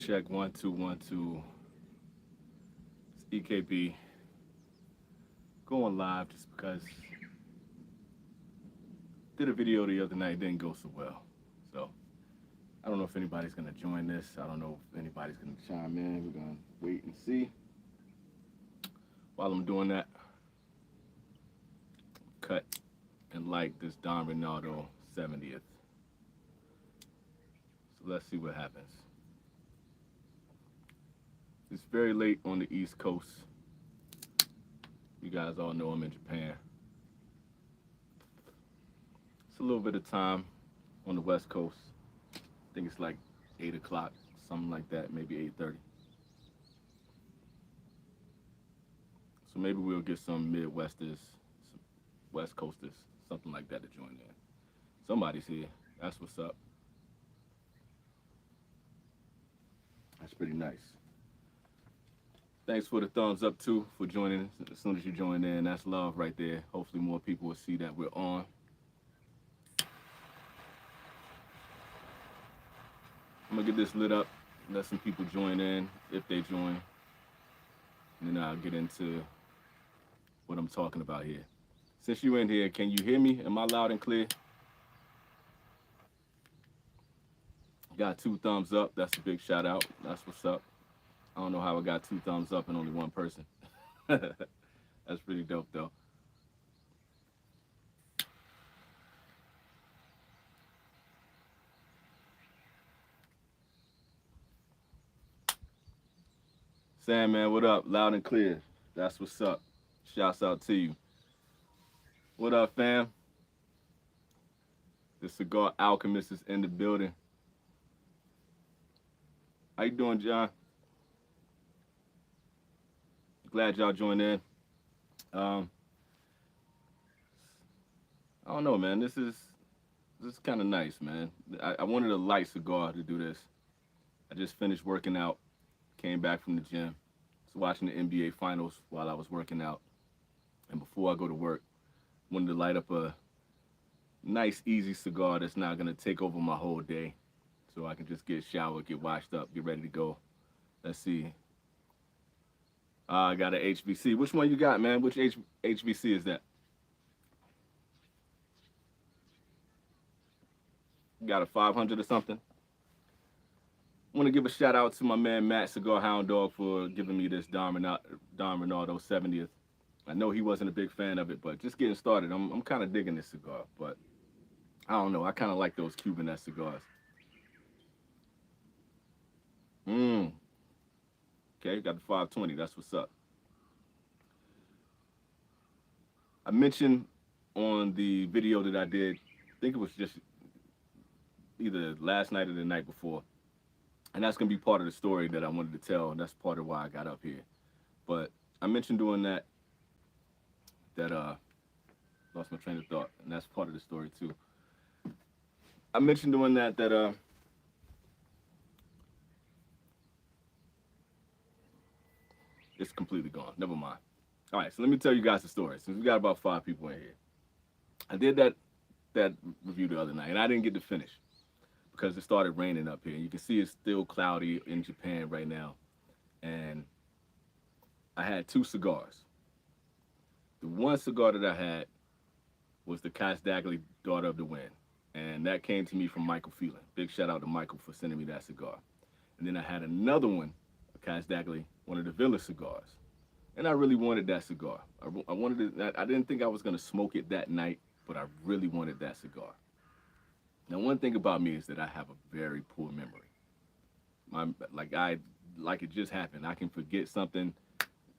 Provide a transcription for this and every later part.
Check 1 2 1 2. It's EKB going live just because did a video the other night, didn't go so well. So I don't know if anybody's gonna join this. I don't know if anybody's gonna chime in. We're gonna wait and see. While I'm doing that, cut and like this Don Reynaldo 70th. So let's see what happens. It's very late on the East Coast. You guys all know I'm in Japan. It's a little bit of time on the West Coast. I think it's like 8 o'clock, something like that, maybe 8:30. So maybe we'll get some Midwesters, some West Coasters, something like that to join in. Somebody's here. That's what's up. That's pretty nice. Thanks for the thumbs up too for joining. As soon as you join in, that's love right there. Hopefully more people will see that we're on. I'm gonna get this lit up, let some people join in if they join, and then I'll get into what I'm talking about here. Since you in here, can you hear me? Am I loud and clear? Got 2 thumbs up. That's a big shout out. That's what's up. I don't know how I got 2 thumbs up and only one person. That's pretty dope though. Sam, man, what up? Loud and clear. That's what's up. Shouts out to you. What up, fam? The Cigar Alchemist is in the building. How you doing, John? Glad y'all joined in. Um, I don't know, man. This is kind of nice, man. I wanted a light cigar to do this. I just finished working out, came back from the gym, was watching the NBA Finals while I was working out, and before I go to work, wanted to light up a nice, easy cigar that's not gonna take over my whole day, so I can just get showered, get washed up, get ready to go. Let's see. I got a HBC. Which one you got, man? Which HBC is that? You got a 500 or something? I want to give a shout out to my man Matt Cigar Hound Dog for giving me this Don Reynaldo 70th. I know he wasn't a big fan of it, but just getting started, I'm kind of digging this cigar. But I don't know. I kind of like those Cuban cigars. Mmm. Okay, got the 520. That's what's up. I mentioned on the video that I did, I think it was just either last night or the night before, and that's gonna be part of the story that I wanted to tell, and that's part of why I got up here. But I mentioned doing that lost my train of thought, and that's part of the story too. I mentioned doing that it's completely gone. Never mind. All right, so let me tell you guys the story. Since we got about 5 people in here, I did that review the other night, and I didn't get to finish because it started raining up here. You can see it's still cloudy in Japan right now, and I had 2 cigars. The one cigar that I had was the Cass Dagley Daughter of the Wind, and that came to me from Michael Phelan. Big shout out to Michael for sending me that cigar. And then I had another one, a Cass Dagley, one of the Villa cigars, and I really wanted that cigar. I wanted it. I didn't think I was gonna smoke it that night, but I really wanted that cigar. Now, one thing about me is that I have a very poor memory. Like it just happened. I can forget something,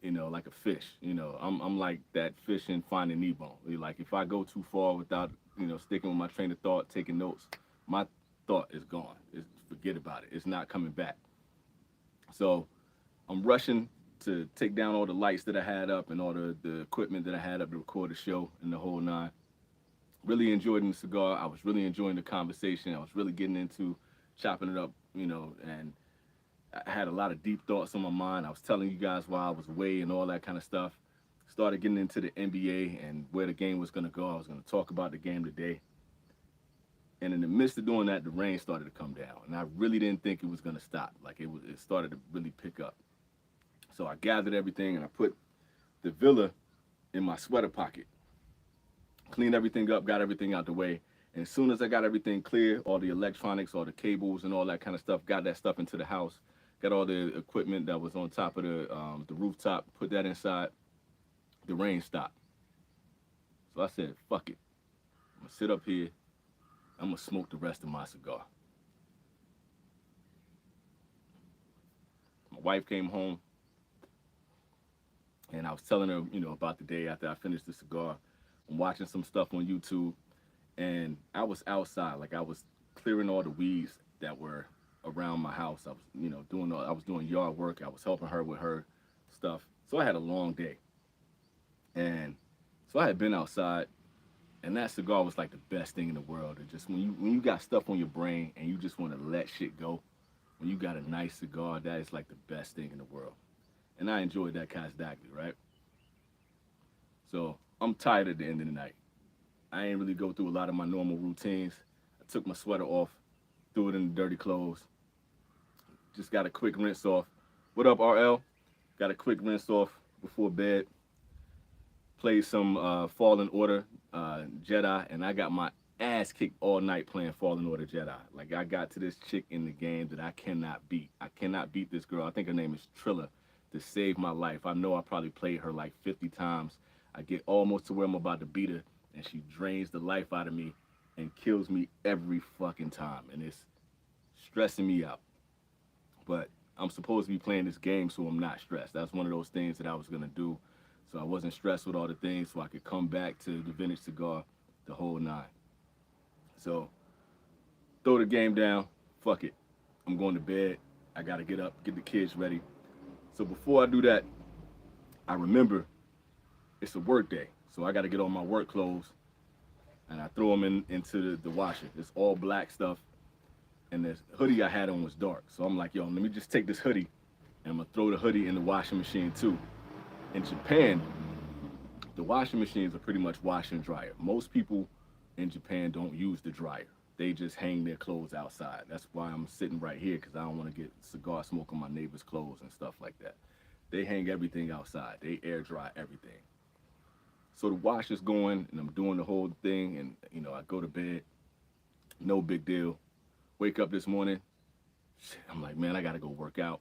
like a fish. I'm like that fish in Finding Nemo. Like if I go too far without, sticking with my train of thought, taking notes, my thought is gone. Forget about it. It's not coming back. So I'm rushing to take down all the lights that I had up and all the equipment that I had up to record the show and the whole nine. Really enjoyed the cigar. I was really enjoying the conversation. I was really getting into chopping it up, and I had a lot of deep thoughts on my mind. I was telling you guys why I was away and all that kind of stuff. Started getting into the NBA and where the game was going to go. I was going to talk about the game today. And in the midst of doing that, the rain started to come down, and I really didn't think it was gonna stop. Like it started to really pick up. So I gathered everything and I put the villa in my sweater pocket, cleaned everything up, got everything out the way. And as soon as I got everything clear, all the electronics, all the cables, and all that kind of stuff, got that stuff into the house, got all the equipment that was on top of the rooftop, put that inside. The rain stopped. So I said, "Fuck it, I'm gonna sit up here. I'm gonna smoke the rest of my cigar." My wife came home, and I was telling her, about the day after I finished the cigar. I'm watching some stuff on YouTube, and I was outside, like I was clearing all the weeds that were around my house. I was, I was doing yard work. I was helping her with her stuff. So I had a long day, and so I had been outside, and that cigar was like the best thing in the world. It just when you got stuff on your brain and you just want to let shit go, when you got a nice cigar, that is like the best thing in the world. And I enjoyed that Kazdakli, right? So I'm tired at the end of the night. I ain't really go through a lot of my normal routines. I took my sweater off, threw it in the dirty clothes, just got a quick rinse off. What up, RL? Got a quick rinse off before bed. Played some Fallen Order Jedi, and I got my ass kicked all night playing Fallen Order Jedi. Like, I got to this chick in the game that I cannot beat. I cannot beat this girl. I think her name is Trilla, to save my life. I know I probably played her like 50 times. I get almost to where I'm about to beat her, and she drains the life out of me and kills me every fucking time. And it's stressing me out. But I'm supposed to be playing this game, so I'm not stressed. That's one of those things that I was going to do. So I wasn't stressed with all the things, so I could come back to the Vintage Cigar the whole nine. So throw the game down. Fuck it. I'm going to bed. I got to get up, get the kids ready. So before I do that, I remember it's a work day. So I got to get on my work clothes, and I throw them into the washer. It's all black stuff, and the hoodie I had on was dark. So I'm like, yo, let me just take this hoodie, and I'm going to throw the hoodie in the washing machine too. In Japan, the washing machines are pretty much wash and dryer. Most people in Japan don't use the dryer. They just hang their clothes outside. That's why I'm sitting right here, because I don't want to get cigar smoke on my neighbor's clothes and stuff like that. They hang everything outside. They air dry everything. So the wash is going, and I'm doing the whole thing, and I go to bed. No big deal. Wake up this morning. Shit, I'm like, man, I gotta go work out.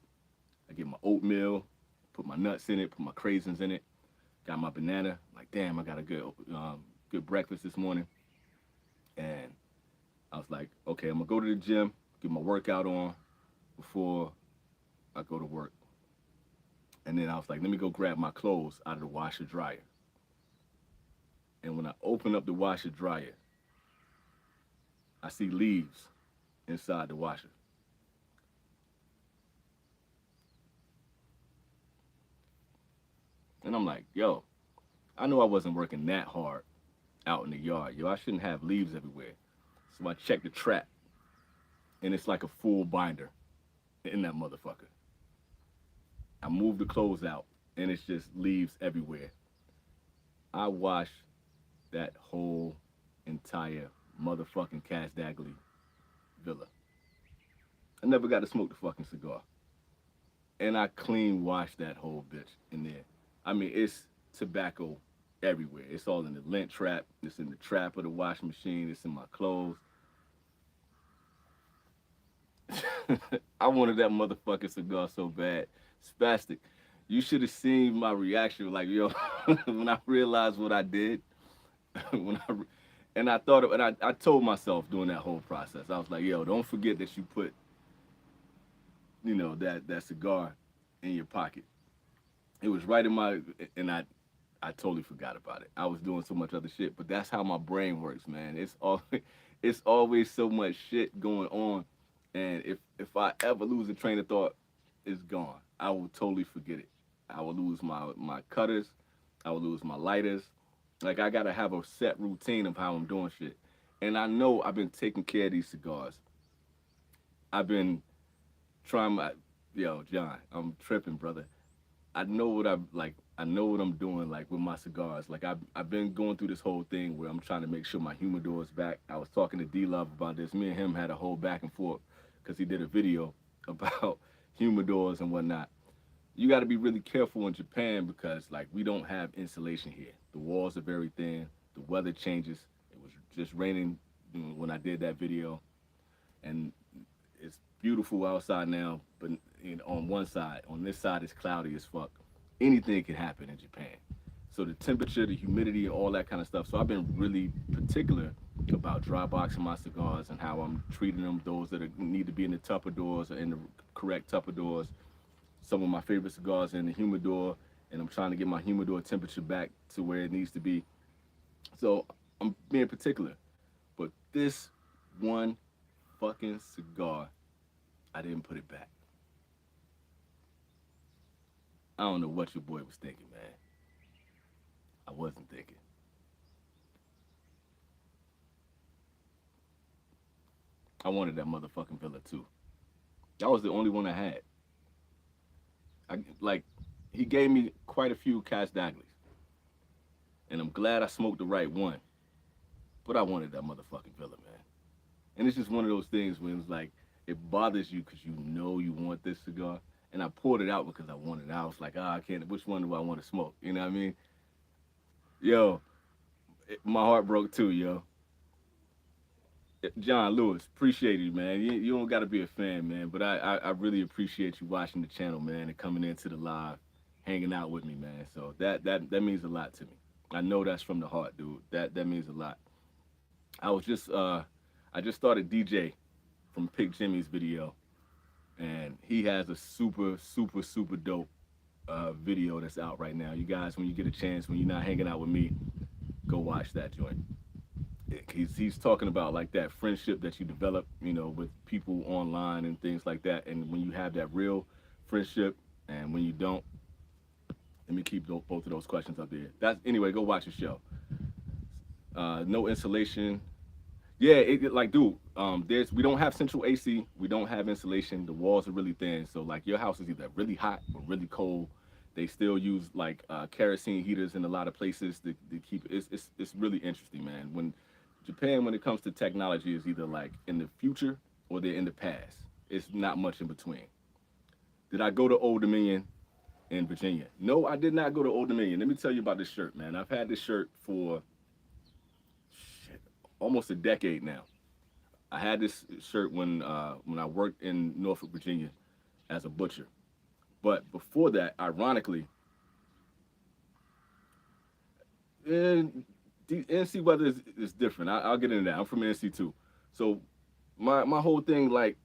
I get my oatmeal, put my nuts in it, put my craisins in it. Got my banana. Like, damn, I got a good breakfast this morning. And I was like, okay, I'm gonna go to the gym, get my workout on before I go to work. And then I was like, let me go grab my clothes out of the washer dryer. And when I open up the washer dryer, I see leaves inside the washer. And I'm like, yo, I know I wasn't working that hard out in the yard. Yo, I shouldn't have leaves everywhere. So I checked the trap, and it's like a full binder in that motherfucker. I moved the clothes out, and it's just leaves everywhere. I washed that whole entire motherfucking Cass Dagley villa. I never got to smoke the fucking cigar. And I clean washed that whole bitch in there. I mean, it's tobacco everywhere. It's all in the lint trap. It's in the trap of the washing machine. It's in my clothes. I wanted that motherfucking cigar so bad. Spastic. You should have seen my reaction. Like, yo, when I realized what I did, when I, and I thought, I told myself during that whole process, I was like, yo, don't forget that you put, that cigar in your pocket. It was right in my, and I totally forgot about it. I was doing so much other shit, but that's how my brain works, man. It's always so much shit going on, and if I ever lose a train of thought, it's gone. I will totally forget it. I will lose my cutters. I will lose my lighters. Like, I gotta have a set routine of how I'm doing shit, and I know I've been taking care of these cigars. I've been trying my, yo, John, I'm tripping, brother. I know what I'm like. I know what I'm doing, like with my cigars. Like I've been going through this whole thing where I'm trying to make sure my humidor is back. I was talking to D Love about this. Me and him had a whole back and forth because he did a video about humidors and whatnot. You got to be really careful in Japan because like we don't have insulation here. The walls are very thin. The weather changes. It was just raining when I did that video, and it's beautiful outside now. But on one side, on this side, it's cloudy as fuck. Anything can happen in Japan. So the temperature, the humidity, all that kind of stuff. So I've been really particular about dry boxing my cigars and how I'm treating them. Those that need to be in the Tupperdoors or in the correct Tupperdoors. Some of my favorite cigars are in the humidor, and I'm trying to get my humidor temperature back to where it needs to be. So I'm being particular. But this one fucking cigar, I didn't put it back. I don't know what your boy was thinking, man. I wasn't thinking. I wanted that motherfucking Villa too. That was the only one I had. Like, he gave me quite a few Cash Daglies, and I'm glad I smoked the right one. But I wanted that motherfucking Villa, man. And it's just one of those things when it's like it bothers you because you know you want this cigar. And I poured it out because I wanted it. I was like, I can't. Which one do I want to smoke? You know what I mean? Yo, my heart broke too, yo. John Lewis, appreciate you, man. You don't got to be a fan, man, but I really appreciate you watching the channel, man, and coming into the live, hanging out with me, man. So that means a lot to me. I know that's from the heart, dude. That means a lot. I just started DJ from Pick Jimmy's video, and he has a super dope video that's out right now. You guys, when you get a chance, when you're not hanging out with me, go watch that joint. He's talking about like that friendship that you develop, with people online and things like that. And when you have that real friendship, and when you don't, let me keep both of those questions up there. That's anyway. Go watch the show. No insulation. Yeah, like, dude, we don't have central AC. We don't have insulation. The walls are really thin. So like your house is either really hot or really cold. They still use like kerosene heaters in a lot of places to keep. It's really interesting, man. When Japan, when it comes to technology, is either like in the future or they're in the past. It's not much in between. Did I go to Old Dominion in Virginia? No, I did not go to Old Dominion. Let me tell you about this shirt, man. I've had this shirt for almost a decade now. I had this shirt when I worked in Norfolk, Virginia, as a butcher. But before that, ironically, NC weather is different. I'll get into that. I'm from NC too. So my whole thing, like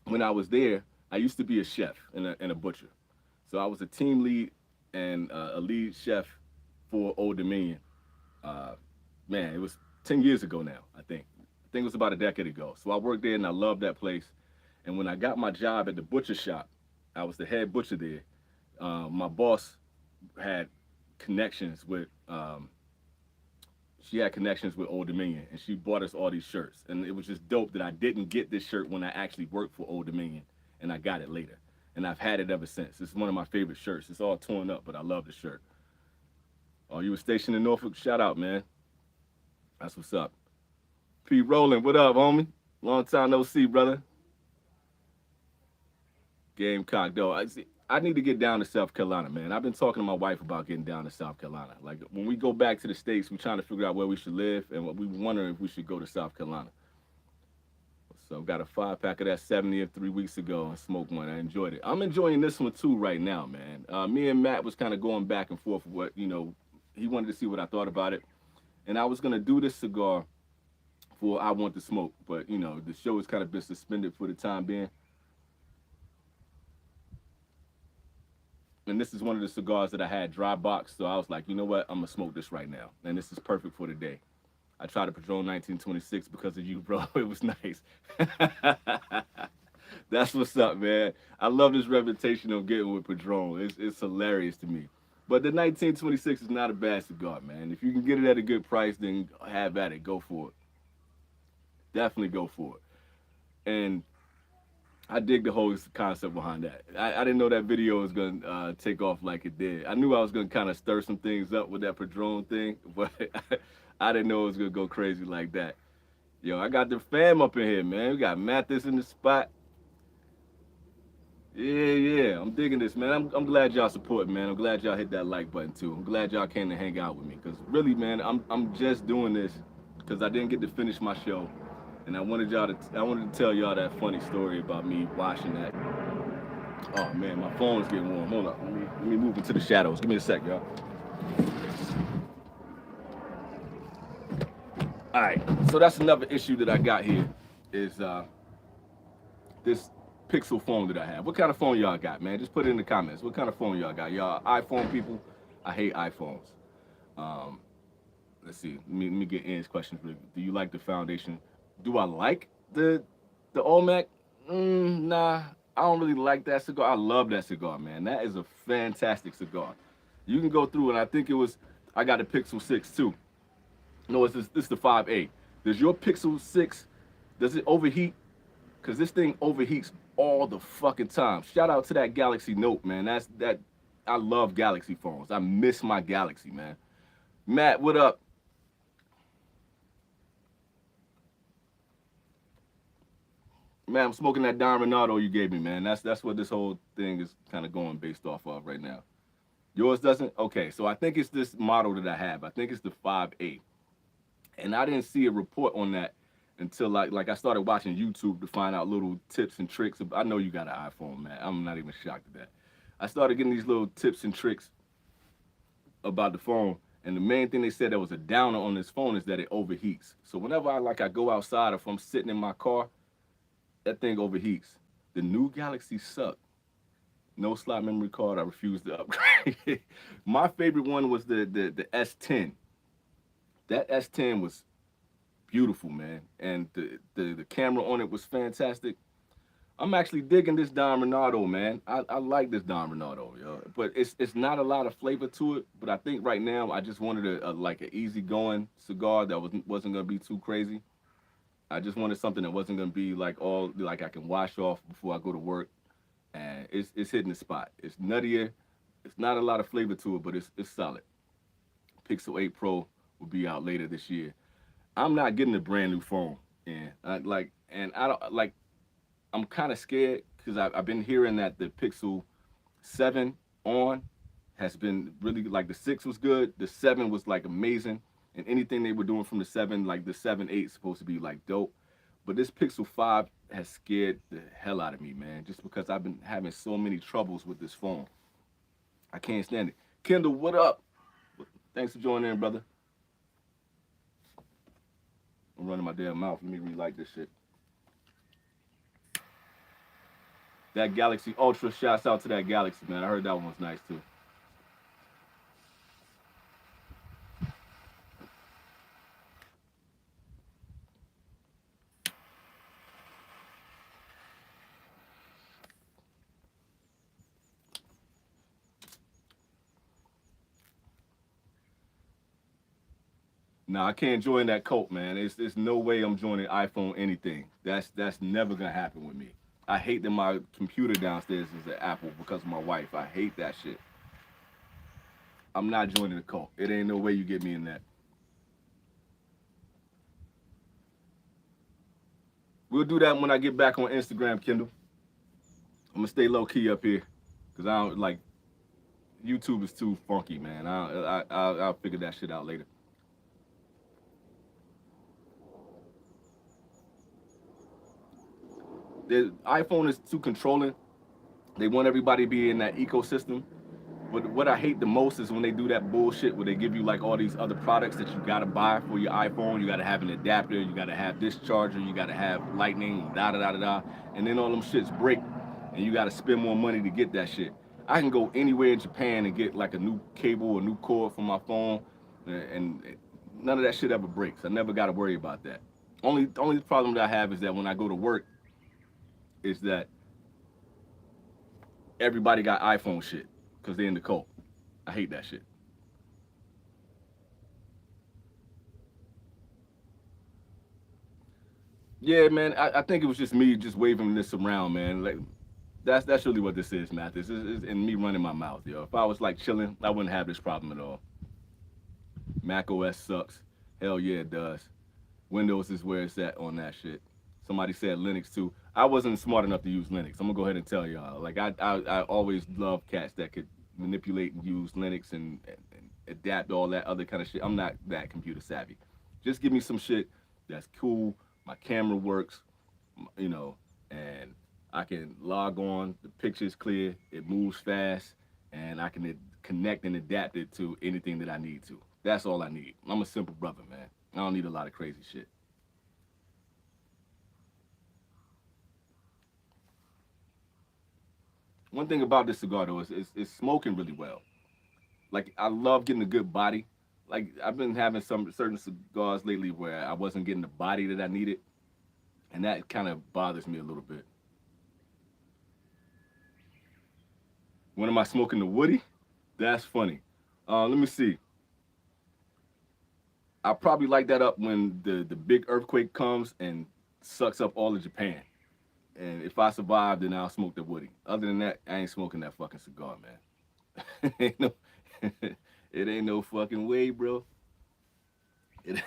when I was there, I used to be a chef and a butcher. So I was a team lead and a lead chef for Old Dominion. Man, it was 10 years ago now, I think. I think it was about a decade ago. So I worked there and I loved that place. And when I got my job at the butcher shop, I was the head butcher there. My boss had connections with she had connections with Old Dominion, and she bought us all these shirts. And it was just dope that I didn't get this shirt when I actually worked for Old Dominion, and I got it later. And I've had it ever since. It's one of my favorite shirts. It's all torn up, but I love the shirt. Oh, you were stationed in Norfolk? Shout out, man. That's what's up. P. Rowland, what up, homie? Long time no see, brother. Gamecock, though. I need to get down to South Carolina, man. I've been talking to my wife about getting down to South Carolina. Like, when we go back to the States, we're trying to figure out where we should live, and we wondering if we should go to South Carolina. So I've got a 5-pack of that 70th 3 weeks ago and smoked one. I enjoyed it. I'm enjoying this one, too, right now, man. Me and Matt was kind of going back and forth with what, he wanted to see what I thought about it. And I was going to do this cigar for I Want to Smoke, but, the show has kind of been suspended for the time being. And this is one of the cigars that I had dry boxed, so I was like, you know what? I'm going to smoke this right now. And this is perfect for the day. I tried a Padron 1926 because of you, bro. It was nice. That's what's up, man. I love this reputation I'm getting with Padron. It's hilarious to me. But the 1926 is not a bad cigar, man. If you can get it at a good price, then have at it. Go for it. Definitely go for it. And I dig the whole concept behind that. I didn't know that video was gonna take off like it did. I knew I was gonna kind of stir some things up with that Padron thing, but I didn't know it was gonna go crazy like that. Yo, I got the fam up in here, man. We got Mathis in the spot. Yeah. I'm digging this, man. I'm glad y'all support, man. I'm glad y'all hit that like button too. I'm glad y'all came to hang out with me. Cause really, man, I'm just doing this because I didn't get to finish my show, and I wanted to tell y'all that funny story about me watching that. Oh man, my phone is getting warm. Hold up, let me move into the shadows. Give me a sec, y'all. All right, so that's another issue that I got here is this Pixel phone that I have. What kind of phone y'all got, man? Just put it in the comments. What kind of phone y'all got? Y'all iPhone people? I hate iPhones. Um, let's see. Let me get Ian's question. Do you like the foundation? Do I like the Olmec? Nah, I don't really like that cigar. I love that cigar, man. That is a fantastic cigar. You can go through, and I think it was. I got a Pixel 6 too. No, this the 5A. Does your Pixel 6 does it overheat? Cause this thing overheats all the fucking time. Shout out to that Galaxy Note, man. That. I love Galaxy phones. I miss my Galaxy, man. Matt, what up? Man, I'm smoking that Don Reynaldo you gave me, man. That's what this whole thing is kind of going based off of right now. Yours doesn't? Okay, so I think it's this model that I have. I think it's the 5A. And I didn't see a report on that until like I started watching YouTube to find out little tips and tricks. I know you got an iPhone, man. I'm not even shocked at that. I started getting these little tips and tricks about the phone, and the main thing they said that was a downer on this phone is that it overheats. So whenever I go outside, or if I'm sitting in my car, that thing overheats. The new Galaxy suck. No slot memory card. I refuse to upgrade. My favorite one was the S10. That S10 was beautiful, man, and the camera on it was fantastic. I'm actually digging this Don Reynaldo, man. I like this Don Reynaldo, yo. But it's not a lot of flavor to it. But I think right now I just wanted a like an easygoing cigar that wasn't gonna be too crazy. I just wanted something that wasn't gonna be like all like I can wash off before I go to work, and it's hitting the spot. It's nuttier. It's not a lot of flavor to it, but it's solid. Pixel 8 Pro will be out later this year. I'm not getting a brand new phone, and I don't like. I'm kind of scared because I've been hearing that the Pixel 7 on has been really like the 6 was good, the 7 was like amazing, and anything they were doing from the 7, like the 7-8 is supposed to be like dope. But this Pixel 5 has scared the hell out of me, man, just because I've been having so many troubles with this phone. I can't stand it. Kendall, what up? Thanks for joining in, brother. I'm running my damn mouth. Let me relight this shit. That Galaxy Ultra, shouts out to that Galaxy, man. I heard that one was nice too. Nah, I can't join that cult, man. It's no way I'm joining iPhone anything. That's never gonna happen with me. I hate that my computer downstairs is an Apple because of my wife. I hate that shit. I'm not joining the cult. It ain't no way you get me in that. We'll do that when I get back on Instagram, Kendall. I'm gonna stay low key up here, cause I don't like YouTube is too funky, man. I'll figure that shit out later. The iPhone is too controlling. They want everybody to be in that ecosystem. But what I hate the most is when they do that bullshit where they give you like all these other products that you gotta buy for your iPhone. You gotta have an adapter, you gotta have this charger, you gotta have lightning, da da da da da. And then all them shits break and you gotta spend more money to get that shit. I can go anywhere in Japan and get like a new cable, a new cord for my phone, and none of that shit ever breaks. I never gotta worry about that. Only problem that I have is that when I go to work, is that everybody got iPhone shit because they're in the cult. I hate that shit. Yeah, man. I think it was just me just waving this around, man. Like that's really what this is, Matt. This is and me running my mouth, yo. If I was like chilling, I wouldn't have this problem at all. Mac OS sucks. Hell yeah, it does. Windows is where it's at on that shit. Somebody said Linux too. I wasn't smart enough to use Linux. I'm gonna go ahead and tell y'all. Like I always loved cats that could manipulate and use Linux and adapt all that other kind of shit. I'm not that computer savvy. Just give me some shit that's cool. My camera works, you know, and I can log on. The picture's clear. It moves fast, and I can connect and adapt it to anything that I need to. That's all I need. I'm a simple brother, man. I don't need a lot of crazy shit. One thing about this cigar though is it's smoking really well. Like I love getting a good body. Like I've been having some certain cigars lately where I wasn't getting the body that I needed, and that kind of bothers me a little bit. When am I smoking the woody? That's funny. Let me see. I probably light that up when the big earthquake comes and sucks up all of Japan. And if I survive, then I'll smoke the woody. Other than that, I ain't smoking that fucking cigar, man. ain't no, it ain't no fucking way, bro. It,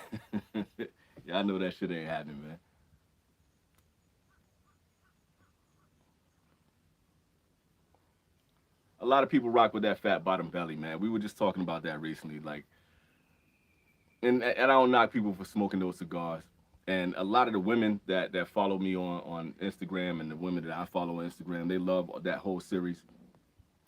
yeah, I know that shit ain't happening, man. A lot of people rock with that fat bottom belly, man. We were just talking about that recently, like, and I don't knock people for smoking those cigars. And a lot of the women that follow me on Instagram and the women that I follow on Instagram, they love that whole series.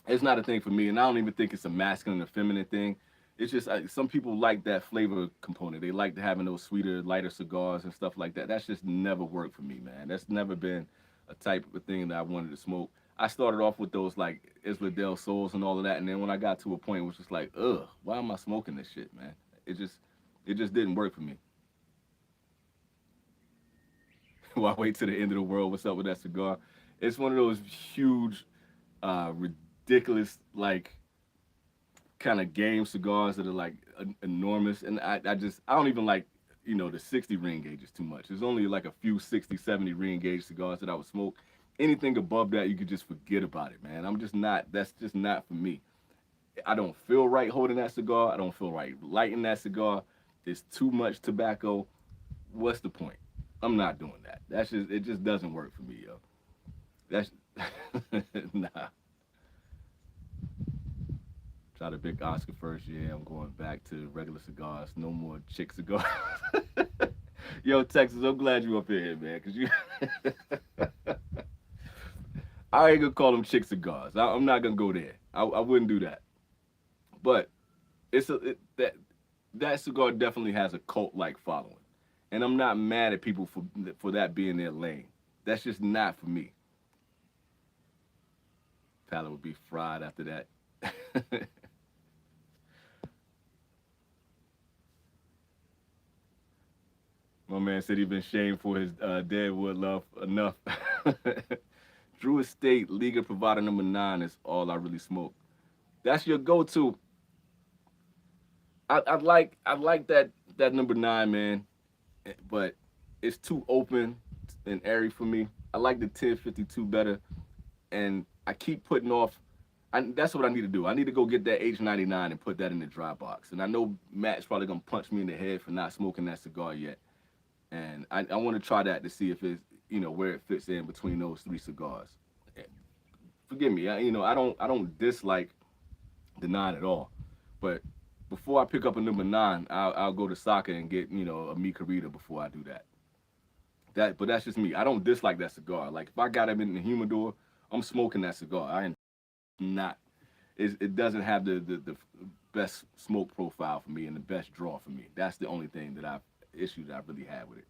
It's not a thing for me, and I don't even think it's a masculine or feminine thing. It's just some people like that flavor component. They like having those sweeter, lighter cigars and stuff like that. That's just never worked for me, man. That's never been a type of thing that I wanted to smoke. I started off with those like Isla del Sols and all of that, and then when I got to a point, it was just like, ugh, why am I smoking this shit, man? It just, it just didn't work for me. Why wait to the end of the world? What's up with that cigar? It's one of those huge, ridiculous, like kind of game cigars that are like enormous. And I don't even like, the 60 ring gauges too much. There's only like a few 60, 70 ring gauge cigars that I would smoke. Anything above that, you could just forget about it, man. I'm just not, that's just not for me. I don't feel right holding that cigar. I don't feel right lighting that cigar. It's too much tobacco. What's the point? I'm not doing that. That's just, it just doesn't work for me, yo. That's, nah. Try to pick Oscar first. Yeah, I'm going back to regular cigars. No more chick cigars. Yo, Texas, I'm glad you up here, man. Cause you, I ain't gonna call them chick cigars. I'm not gonna go there. I wouldn't do that. But that cigar definitely has a cult like following, and I'm not mad at people for that being their lane. That's just not for me. Palate would be fried after that. My man said he been shamed for his Deadwood love enough. Drew Estate, Liga Provider number 9 is all I really smoke. That's your go-to. I like that number 9, man, but it's too open and airy for me. I like the 1052 better, and I keep putting off. That's what I need to do. I need to go get that H99 and put that in the dry box. And I know Matt's probably gonna punch me in the head for not smoking that cigar yet. And I want to try that to see if it's where it fits in between those three cigars. Forgive me, I don't dislike the 9 at all, but before I pick up a number 9, I'll go to Saka and get a Mi Carita before I do that. But that's just me. I don't dislike that cigar. Like if I got it in the humidor, I'm smoking that cigar. I am not. It doesn't have the best smoke profile for me and the best draw for me. That's the only thing that I've issue that I really had with it.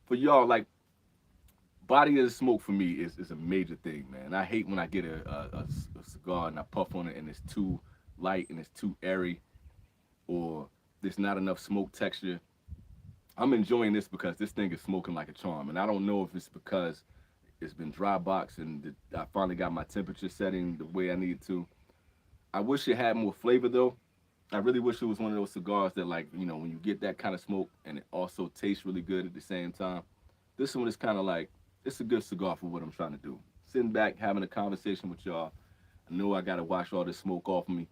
For y'all, like body of the smoke for me is a major thing, man. I hate when I get a cigar and I puff on it and it's too light and it's too airy, or there's not enough smoke texture. I'm enjoying this because this thing is smoking like a charm, and I don't know if it's because it's been dry boxed and I finally got my temperature setting the way I need to. I wish it had more flavor though. I really wish it was one of those cigars that, like, when you get that kind of smoke and it also tastes really good at the same time. This one is kind of like, it's a good cigar for what I'm trying to do. Sitting back, having a conversation with y'all. I know I got to wash all this smoke off of me.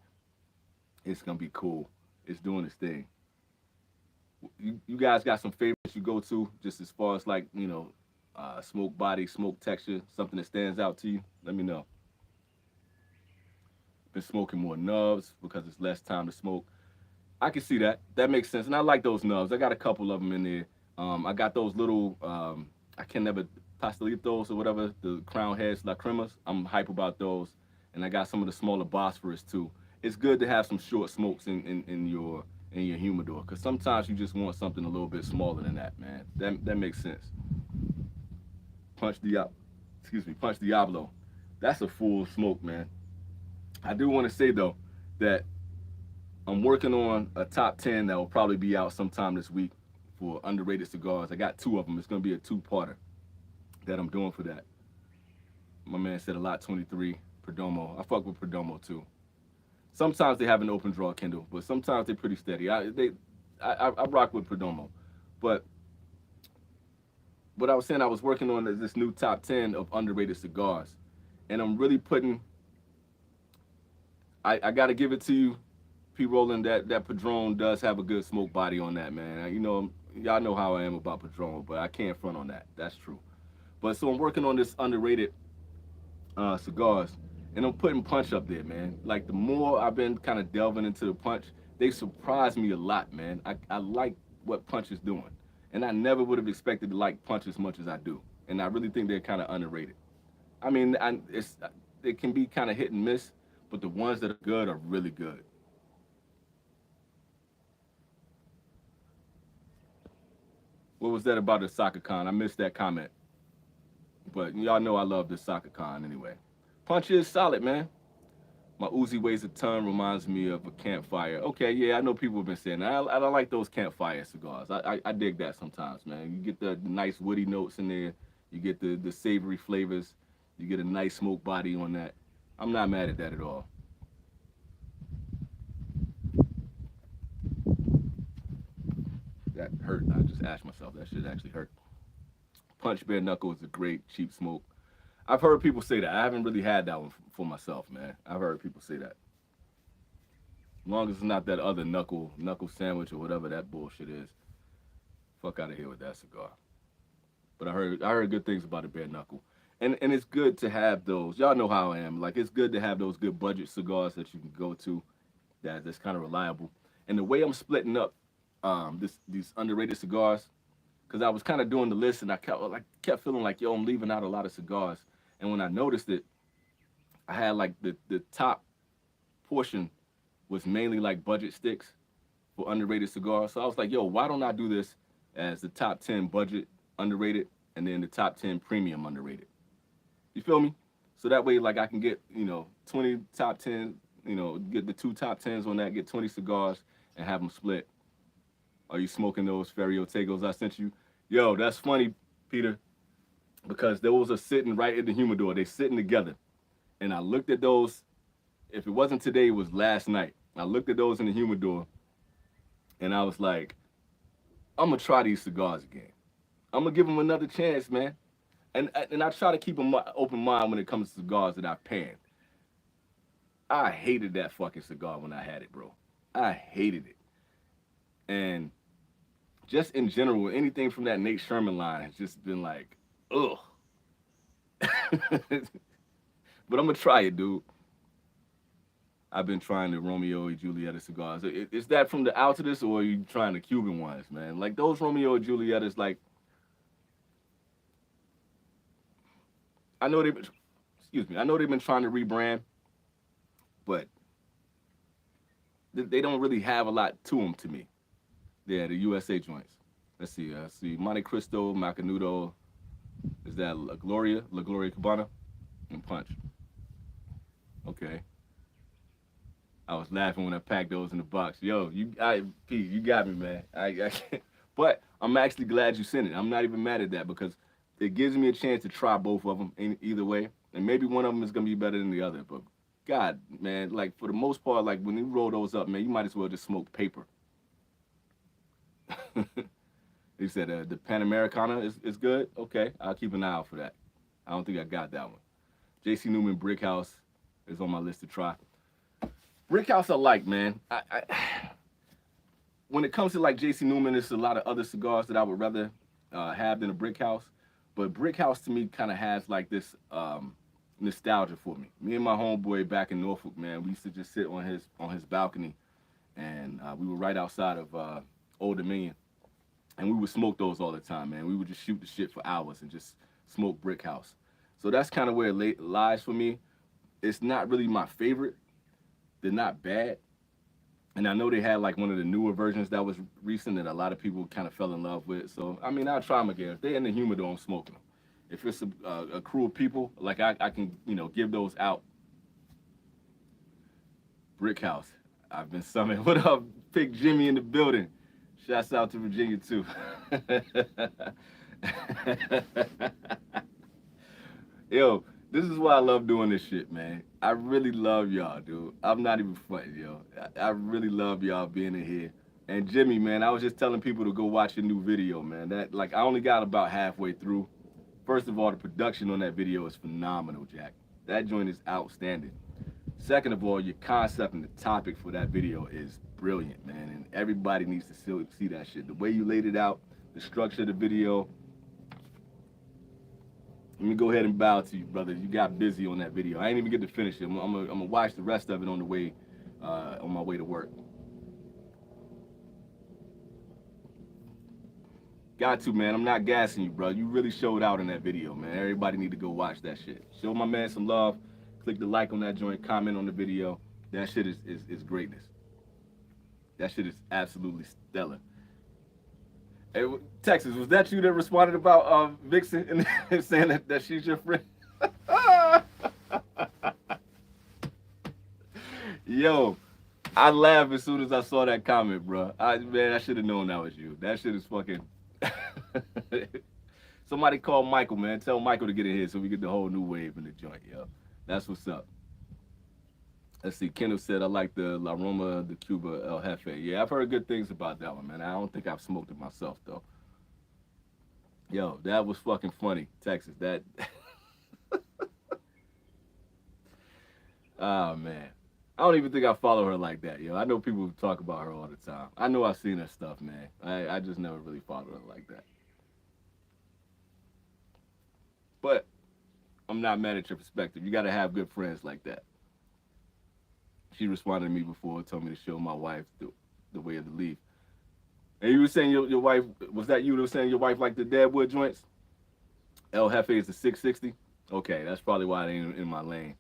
It's going to be cool. It's doing its thing. You guys got some favorites you go to, just as far as like, smoke body, smoke texture, something that stands out to you? Let me know. Been smoking more nubs because it's less time to smoke. I can see that. That makes sense. And I like those nubs. I got a couple of them in there. I got those little, I can never pastelitos or whatever, the crown heads, la cremas. I'm hype about those. And I got some of the smaller Bosphorus too. It's good to have some short smokes in your humidor, because sometimes you just want something a little bit smaller than that, man. That makes sense. Punch Diablo. Excuse me, Punch Diablo. That's a full smoke, man. I do want to say though that I'm working on a top 10 that will probably be out sometime this week for underrated cigars. I got two of them. It's going to be a two-parter that I'm doing for that. My man said a lot 23 Perdomo. I fuck with Perdomo too. Sometimes they have an open draw Kindle, but sometimes they're pretty steady. I rock with Perdomo. But what I was saying, I was working on is this new top 10 of underrated cigars. And I'm really putting, I got to give it to you, P. Roland, that Padron does have a good smoke body on that, man. Y'all know how I am about Padron, but I can't front on that. That's true. But so I'm working on this underrated cigars, and I'm putting Punch up there, man. Like, the more I've been kind of delving into the Punch, they surprised me a lot, man. I like what Punch is doing, and I never would have expected to like Punch as much as I do. And I really think they're kind of underrated. I mean, it can be kind of hit and miss, but the ones that are good are really good. What was that about the soccer con? I missed that comment, but y'all know I love this soccer con anyway. Punch is solid, man. My Uzi weighs a ton, reminds me of a campfire. Okay, yeah, I know people have been saying that. I don't like those campfire cigars. I dig that sometimes, man. You get the nice woody notes in there. You get the savory flavors. You get a nice smoke body on that. I'm not mad at that at all. That hurt. I just asked myself. That shit actually hurt. Punch bare knuckle is a great cheap smoke. I've heard people say that. I haven't really had that one for myself, man. I've heard people say that. As long as it's not that other knuckle sandwich or whatever that bullshit is. Fuck out of here with that cigar. But I heard good things about the bare knuckle. And it's good to have those. Y'all know how I am. Like, it's good to have those good budget cigars that you can go to that's kind of reliable. And the way I'm splitting up these underrated cigars, because I was kind of doing the list and I kept feeling like, yo, I'm leaving out a lot of cigars. And when I noticed it, I had like the top portion was mainly like budget sticks for underrated cigars. So I was like, yo, why don't I do this as the top 10 budget underrated and then the top 10 premium underrated? You feel me? So that way, like, I can get, 20 top 10, get the two top 10s on that, get 20 cigars and have them split. Are you smoking those Ferio Tagos I sent you? Yo, that's funny, Peter, because those are sitting right in the humidor. They sitting together. And I looked at those. If it wasn't today, it was last night. I looked at those in the humidor, and I was like, I'm going to try these cigars again. I'm going to give them another chance, man. And I try to keep an open mind when it comes to cigars that I panned. I hated that fucking cigar when I had it, bro. I hated it. And just in general, anything from that Nate Sherman line has just been like, ugh. But I'm gonna try it, dude. I've been trying the Romeo and Julieta cigars. Is that from the Altadis, or are you trying the Cuban ones, man? Like, those Romeo and Julietas, like, I know they've been, excuse me, I know they've been trying to rebrand, but they don't really have a lot to them to me. Yeah, the USA joints. Let's see. I see Monte Cristo, Macanudo. Is that La Gloria Cabana, and Punch? Okay. I was laughing when I packed those in the box. Yo, Pete, you got me, man. I can't. But I'm actually glad you sent it. I'm not even mad at that, because it gives me a chance to try both of them in either way, and maybe one of them is gonna be better than the other. But God, man, like for the most part, like when you roll those up, man, you might as well just smoke paper. He said the Panamericana is good. Okay, I'll keep an eye out for that. I don't think I got that one. J.C. Newman Brick House is on my list to try. Brick House I like, man. When it comes to like J.C. Newman, there's a lot of other cigars that I would rather have than a Brick House. But Brick House to me kind of has like this nostalgia for me. Me and my homeboy back in Norfolk, man, we used to just sit on his balcony, and we were right outside of Old Dominion, and we would smoke those all the time, man. We would just shoot the shit for hours and just smoke Brick House. So that's kind of where it lies for me. It's not really my favorite. They're not bad. And I know they had like one of the newer versions that was recent that a lot of people kind of fell in love with. So, I mean, I'll try them again. If they're in the humidor, I'm smoking them. If it's a crew of people, like I can, give those out. Brick House. I've been summoned. What up, Big Jimmy in the building? Shouts out to Virginia, too. Yo, this is why I love doing this shit, man. I really love y'all, dude. I'm not even fronting, yo. I really love y'all being in here. And Jimmy, man, I was just telling people to go watch your new video, man. That like I only got about halfway through. First of all, the production on that video is phenomenal, Jack. That joint is outstanding. Second of all, your concept and the topic for that video is brilliant, man. And everybody needs to see that shit. The way you laid it out, the structure of the video. Let me go ahead and bow to you, brother. You got busy on that video. I ain't even get to finish it. I'm gonna watch the rest of it on the way, on my way to work. Got to, man. I'm not gassing you, bro. You really showed out in that video, man. Everybody need to go watch that shit. Show my man some love. Click the like on that joint. Comment on the video. That shit is greatness. That shit is absolutely stellar. Hey, Texas, was that you that responded about Vixen and saying that she's your friend? Yo, I laughed as soon as I saw that comment, bro. Man, I should have known that was you. That shit is fucking. Somebody call Michael, man. Tell Michael to get in here so we get the whole new wave in the joint, yo. That's what's up. Let's see. Kendall said, I like the La Roma de Cuba El Jefe. Yeah, I've heard good things about that one, man. I don't think I've smoked it myself, though. Yo, that was fucking funny, Texas. That. Oh, man. I don't even think I follow her like that, yo. I know people talk about her all the time. I know I've seen her stuff, man. I just never really followed her like that. But I'm not mad at your perspective. You got to have good friends like that. She responded to me before, told me to show my wife the way of the leaf. And you were saying your wife, was that you that was saying your wife liked the Deadwood joints? El Jefe is the 660? Okay, that's probably why it ain't in my lane.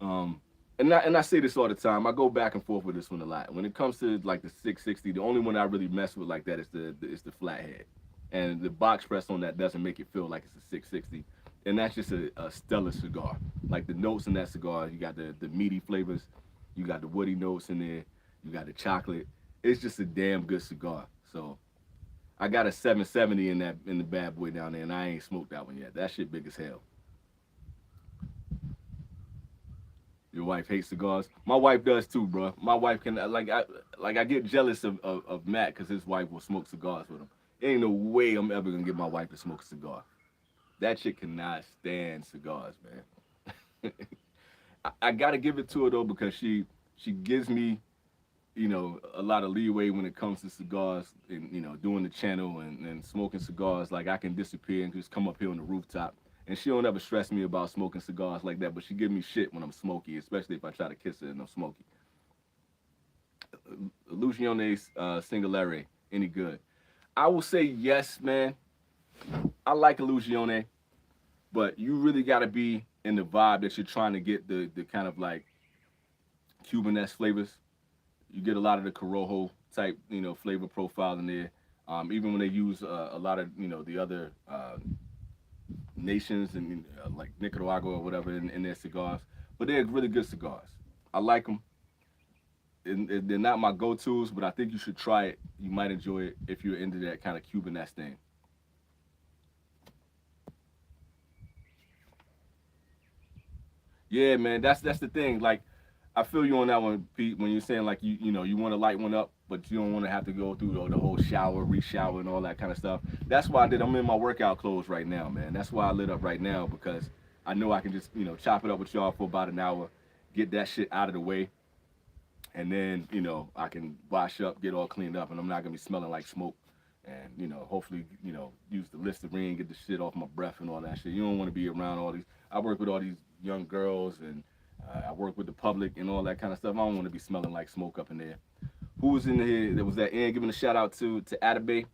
And I say this all the time. I go back and forth with this one a lot. When it comes to like the 660, the only one I really mess with like that is the flathead. And the box press on that doesn't make it feel like it's a 660. And that's just a stellar cigar. Like the notes in that cigar, you got the meaty flavors. You got the woody notes in there. You got the chocolate. It's just a damn good cigar. So I got a 770 in the bad boy down there, and I ain't smoked that one yet. That shit big as hell. Your wife hates cigars. My wife does too, bro. My wife can I get jealous of Matt because his wife will smoke cigars with him. Ain't no way I'm ever gonna get my wife to smoke a cigar. That chick cannot stand cigars, man. I gotta give it to her though because she gives me, a lot of leeway when it comes to cigars and doing the channel and smoking cigars. Like I can disappear and just come up here on the rooftop, and she don't ever stress me about smoking cigars like that. But she give me shit when I'm smoky, especially if I try to kiss her and I'm smoky. Illusiones Singolare, any good? I will say yes, man. I like Illusione, but you really gotta be in the vibe that you're trying to get the kind of like Cuban-esque flavors. You get a lot of the Corojo type, flavor profile in there. Even when they use a lot of, the other nations and like Nicaragua or whatever in their cigars. But they're really good cigars. I like them. And they're not my go-tos, but I think you should try it. You might enjoy it if you're into that kind of Cuban-esque thing. Yeah, man, that's the thing. Like I feel you on that one, Pete. When you're saying like you want to light one up, but you don't want to have to go through the whole shower, re-shower, and all that kind of stuff. That's why I did. I'm in my workout clothes right now, man. That's why I lit up right now because I know I can just chop it up with y'all for about an hour, get that shit out of the way, and then I can wash up, get all cleaned up, and I'm not gonna be smelling like smoke. And hopefully use the Listerine, get the shit off my breath and all that shit. You don't want to be around all these. I work with all these young girls and I work with the public and all that kind of stuff. I don't want to be smelling like smoke up in there. Who was in here? There was that Ian giving a shout out to Atabay.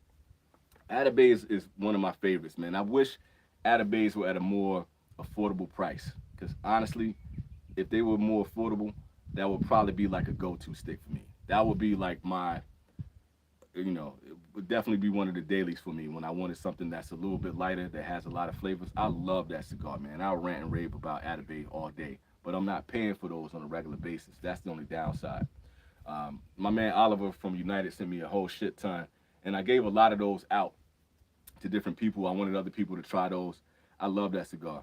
Atabay is one of my favorites, man. I wish Atabays were at a more affordable price. Because honestly, if they were more affordable, that would probably be like a go-to stick for me. That would be like my, it would definitely be one of the dailies for me when I wanted something that's a little bit lighter, that has a lot of flavors. I love that cigar, man. I'll rant and rave about Atabay all day, but I'm not paying for those on a regular basis. That's the only downside. My man Oliver from United sent me a whole shit ton, and I gave a lot of those out to different people. I wanted other people to try those. I love that cigar.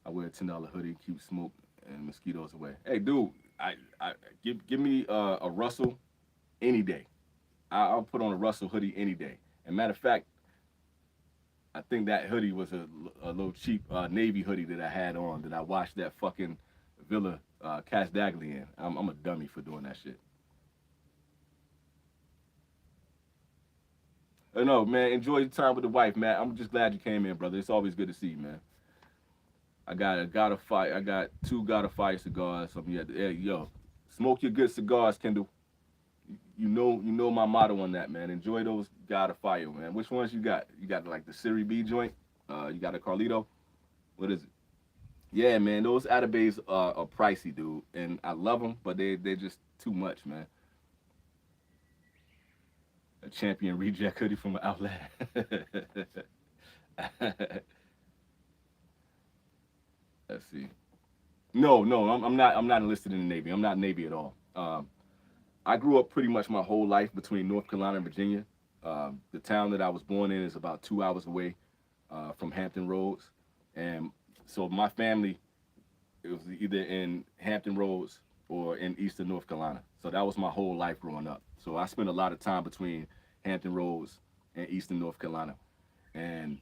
I wear a $10 hoodie, keep smoke and mosquitoes away. Hey, dude, I give me a Russell any day. I'll put on a Russell hoodie any day. And matter of fact, I think that hoodie was a little cheap Navy hoodie that I had on that I watched that fucking Villa Casdagley in. I'm a dummy for doing that shit. No, man, enjoy your time with the wife, man. I'm just glad you came in, brother. It's always good to see you, man. I got a God of Fire. I got two God of Fire cigars. Something you had to, hey, yo, smoke your good cigars, Kendall. You know my motto on that, man. Enjoy those God of Fire, man. Which ones you got? You got like the Series B joint. You got a Carlito. What is it? Yeah, man. Those Atabays are pricey, dude, and I love them, but they're just too much, man. A Champion reject hoodie from an outlet. Let's see. No, no, I'm not. I'm not enlisted in the Navy. I'm not Navy at all. I grew up pretty much my whole life between North Carolina and Virginia. The town that I was born in is about 2 hours away from Hampton Roads, and so my family, it was either in Hampton Roads or in Eastern North Carolina. So that was my whole life growing up. So I spent a lot of time between Hampton Roads and Eastern North Carolina, and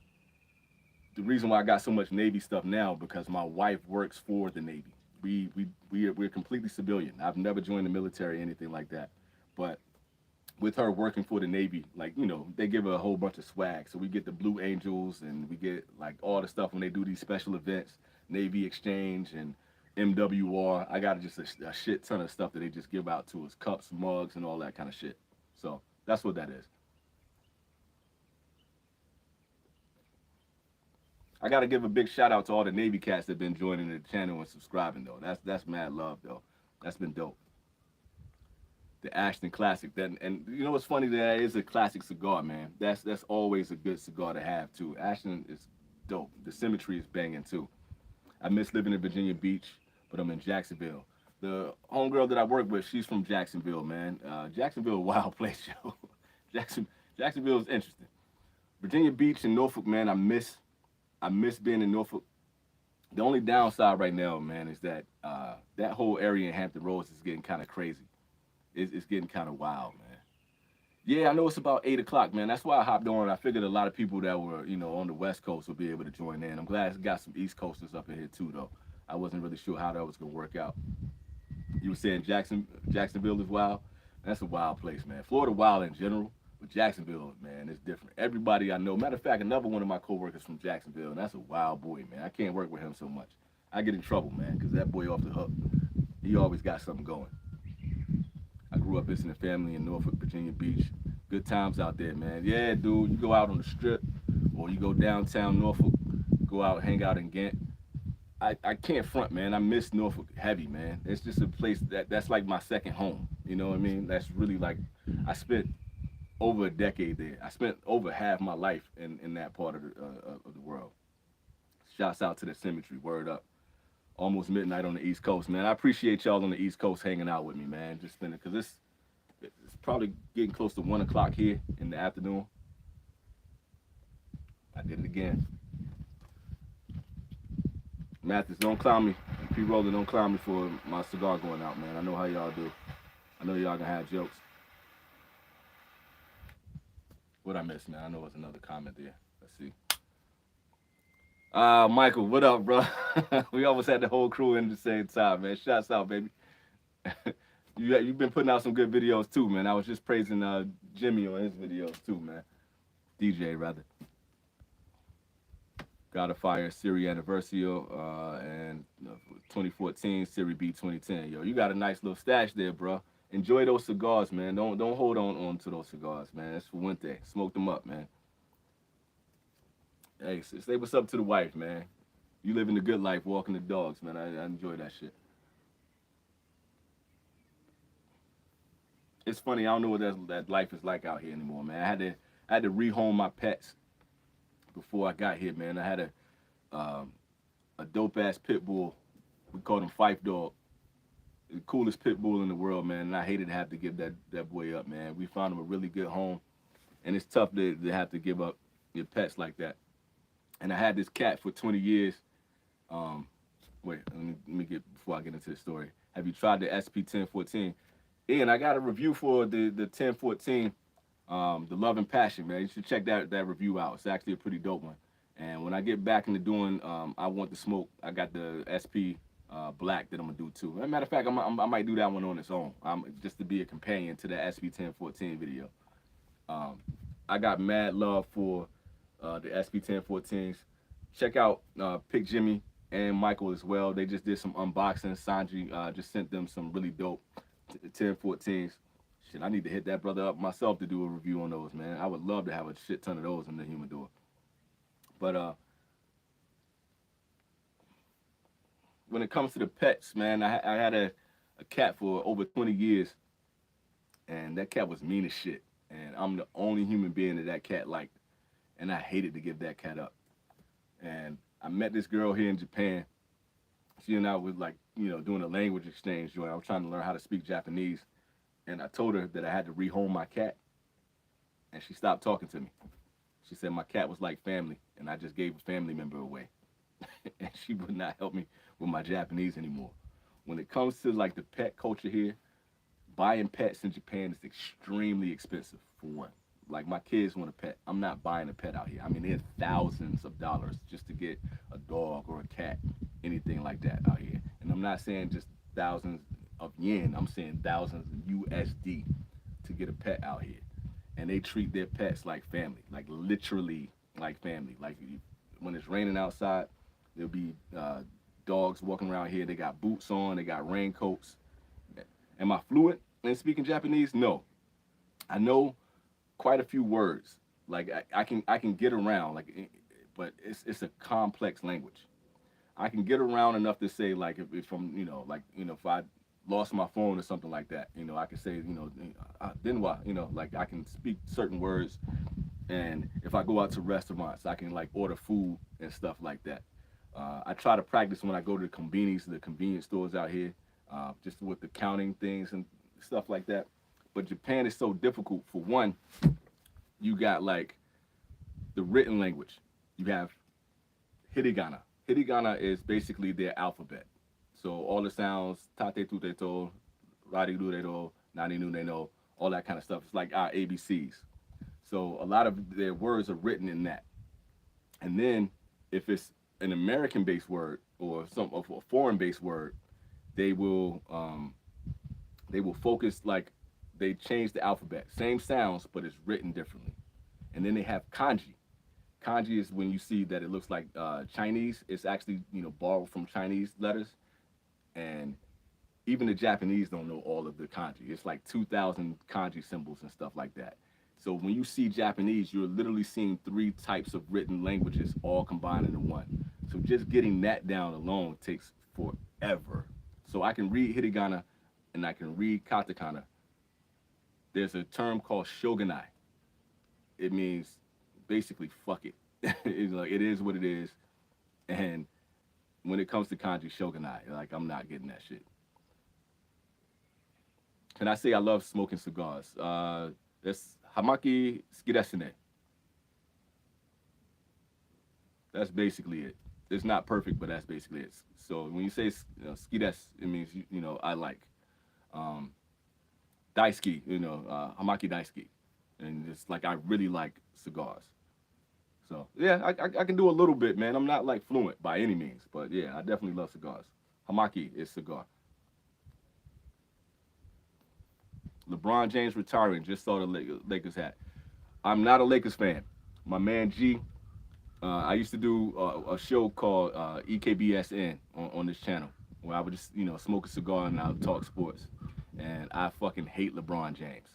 the reason why I got so much Navy stuff now because my wife works for the Navy. We're completely civilian. I've never joined the military or anything like that, but with her working for the Navy, like they give her a whole bunch of swag. So we get the Blue Angels and we get like all the stuff when they do these special events, Navy Exchange and MWR. I got just a shit ton of stuff that they just give out to us, cups, mugs, and all that kind of shit. So that's what that is. I gotta give a big shout out to all the Navy cats that have been joining the channel and subscribing though. That's mad love though. That's been dope. The Ashton Classic. That and you know what's funny? That is a classic cigar, man. That's always a good cigar to have too. Ashton is dope. The symmetry is banging too. I miss living in Virginia Beach, but I'm in Jacksonville. The homegirl that I work with, she's from Jacksonville, man. Jacksonville, a wild place, yo. Jacksonville is interesting. Virginia Beach and Norfolk, man. I miss being in Norfolk. The only downside right now, man, is that that whole area in Hampton Roads is getting kind of crazy. It's getting kind of wild, man. Yeah, I know it's about 8 o'clock, man. That's why I hopped on. I figured a lot of people that were, on the West Coast would be able to join in. I'm glad it's got some East Coasters up in here too, though. I wasn't really sure how that was gonna work out. You were saying Jacksonville is wild. That's a wild place, man. Florida wild in general, but Jacksonville, man, is different. Everybody I know. Matter of fact, another one of my coworkers from Jacksonville, and that's a wild boy, man. I can't work with him so much. I get in trouble, man, because that boy off the hook. He always got something going. I grew up visiting family in Norfolk, Virginia Beach. Good times out there, man. Yeah, dude, you go out on the strip or you go downtown Norfolk, go out, hang out in Ghent. I can't front, man. I miss Norfolk heavy, man. It's just a place that's like my second home. You know what I mean? That's really like, I spent over a decade there. I spent over half my life in that part of the world. Shouts out to the Symmetry, word up. Almost midnight on the East Coast, man. I appreciate y'all on the East Coast hanging out with me, man. Just spending, because it's probably getting close to 1 o'clock here in the afternoon. I did it again. Mathis, don't clown me. P-Roller, don't clown me for my cigar going out, man. I know how y'all do. I know y'all gonna have jokes. What I missed, man? I know there's another comment there. Let's see. Michael, what up, bro? We almost had the whole crew in at the same time, man. Shouts out, baby. You've been putting out some good videos too, man. I was just praising Jimmy on his videos too, man. DJ rather. God of Fire Series Anniversario and 2014 Series B 2010. Yo, you got a nice little stash there, bro. Enjoy those cigars, man. Don't hold on to those cigars, man. That's for one thing. Smoke them up, man. Hey, say what's up to the wife, man. You living the good life, walking the dogs, man. I enjoy that shit. It's funny. I don't know what that life is like out here anymore, man. I had to rehome my pets before I got here, man. I had a dope ass pit bull. We called him Fife Dog. The coolest pit bull in the world, man. And I hated to have to give that boy up, man. We found him a really good home, and it's tough to have to give up your pets like that. And I had this cat for 20 years. Wait, let me get before I get into the story. Have you tried the SP 1014? Ian, I got a review for the 1014, the Love and Passion, man. You should check that review out. It's actually a pretty dope one. And when I get back into doing, I Want to Smoke, I got the SP Black that I'm gonna do too. As a matter of fact, I might do that one on its own, just to be a companion to the SP 1014 video. I got mad love for the SP 1014s. Check out Pick Jimmy and Michael as well. They just did some unboxing. Sanji just sent them some really dope 1014s. Shit, I need to hit that brother up myself to do a review on those, man. I would love to have a shit ton of those in the humidor. But when it comes to the pets, man, I had a cat for over 20 years, and that cat was mean as shit. And I'm the only human being that cat liked, and I hated to give that cat up. And I met this girl here in Japan. She and I was like, doing a language exchange joint. I was trying to learn how to speak Japanese, and I told her that I had to rehome my cat, and she stopped talking to me. She said my cat was like family, and I just gave a family member away. And she would not help me with my Japanese anymore. When it comes to like the pet culture here, buying pets in Japan is extremely expensive, for one. Like my kids want a pet. I'm not buying a pet out here. I mean, there's thousands of dollars just to get a dog or a cat, anything like that out here. And I'm not saying just thousands of yen. I'm saying thousands of USD to get a pet out here. And they treat their pets like family, like literally like family. Like when it's raining outside, there'll be dogs walking around here. They got boots on, they got raincoats. Am I fluent in speaking Japanese? No. I know quite a few words. Like I can get around, like, but it's a complex language. I can get around enough to say, like, if I'm, if I lost my phone or something like that, I can say, denwa, like I can speak certain words. And if I go out to restaurants, I can like order food and stuff like that. I try to practice when I go to the convenience stores out here, just with the counting things and stuff like that. But Japan is so difficult. For one, you got like the written language. You have hiragana. Hiragana is basically their alphabet. So all the sounds, tate tute to, rari rure nani nu ne no, all that kind of stuff. It's like our ABCs. So a lot of their words are written in that. And then if it's an American-based word or a foreign-based word, they will focus, like, they change the alphabet. Same sounds, but it's written differently. And then they have kanji. Kanji is when you see that it looks like Chinese. It's actually, borrowed from Chinese letters. And even the Japanese don't know all of the kanji. It's like 2,000 kanji symbols and stuff like that. So when you see Japanese, you're literally seeing 3 types of written languages all combined into one. So just getting that down alone takes forever. So I can read hiragana and I can read katakana. There's a term called shogunai. It means basically fuck it. It's like, it is what it is. And when it comes to kanji, shogunai, like, I'm not getting that shit. Can I say I love smoking cigars? That's hamaki suki desu ne. That's basically it. It's not perfect, but that's basically it. So when you say ski, that's it means I like um, daisuki, hamaki daisuki, and it's like I really like cigars. So yeah, I can do a little bit, man. I'm not like fluent by any means, but yeah, I definitely love cigars. Hamaki is cigar. LeBron James retiring. Just saw the Lakers hat. I'm not a Lakers fan. My man G. I used to do a show called EKBSN on this channel where I would just smoke a cigar and I would talk sports. And I fucking hate LeBron James,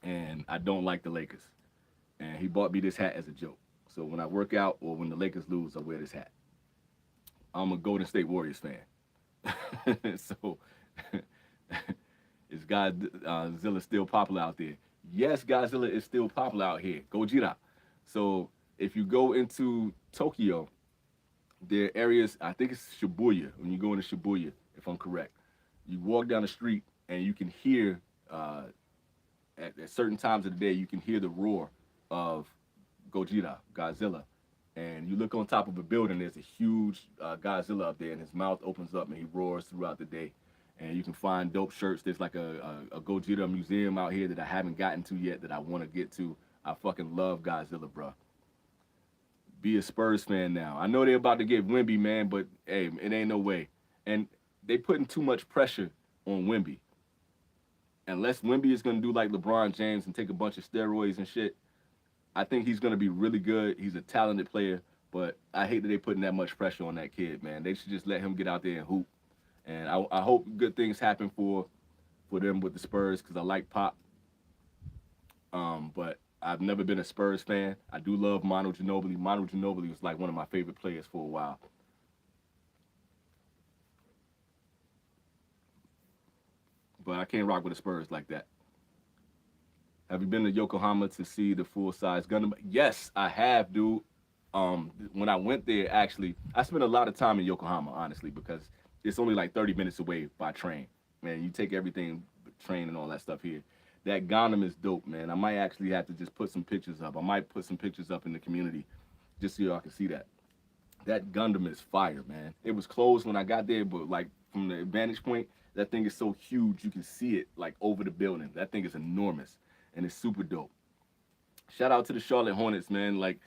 and I don't like the Lakers. And he bought me this hat as a joke. So when I work out or when the Lakers lose, I wear this hat. I'm a Golden State Warriors fan. So is Godzilla still popular out there? Yes, Godzilla is still popular out here. Gojira. So if you go into Tokyo, there are areas, I think it's Shibuya, when you go into Shibuya, if I'm correct. You walk down the street and you can hear, at certain times of the day, you can hear the roar of Godzilla. And you look on top of a building, there's a huge Godzilla up there, and his mouth opens up and he roars throughout the day. And you can find dope shirts. There's like a Gojira museum out here that I haven't gotten to yet that I want to get to. I fucking love Godzilla, bro. Be a Spurs fan now. I know they're about to get Wemby, man, but hey, it ain't no way. And they putting too much pressure on Wemby. Unless Wemby is gonna do like LeBron James and take a bunch of steroids and shit, I think he's gonna be really good. He's a talented player, but I hate that they putting that much pressure on that kid, man. They should just let him get out there and hoop. And I hope good things happen for them with the Spurs because I like Pop. But I've never been a Spurs fan. I do love Manu Ginobili. Manu Ginobili was like one of my favorite players for a while. But I can't rock with the Spurs like that. Have you been to Yokohama to see the full size Gundam? Yes, I have, dude. When I went there, actually, I spent a lot of time in Yokohama, honestly, because it's only like 30 minutes away by train. Man, you take everything, train and all that stuff here. That Gundam is dope, man. I might actually have to just put some pictures up. I might put some pictures up in the community just so y'all can see that. That Gundam is fire, man. It was closed when I got there, but like from the vantage point, that thing is so huge you can see it like over the building. That thing is enormous and it's super dope. Shout out to the Charlotte Hornets, man. Like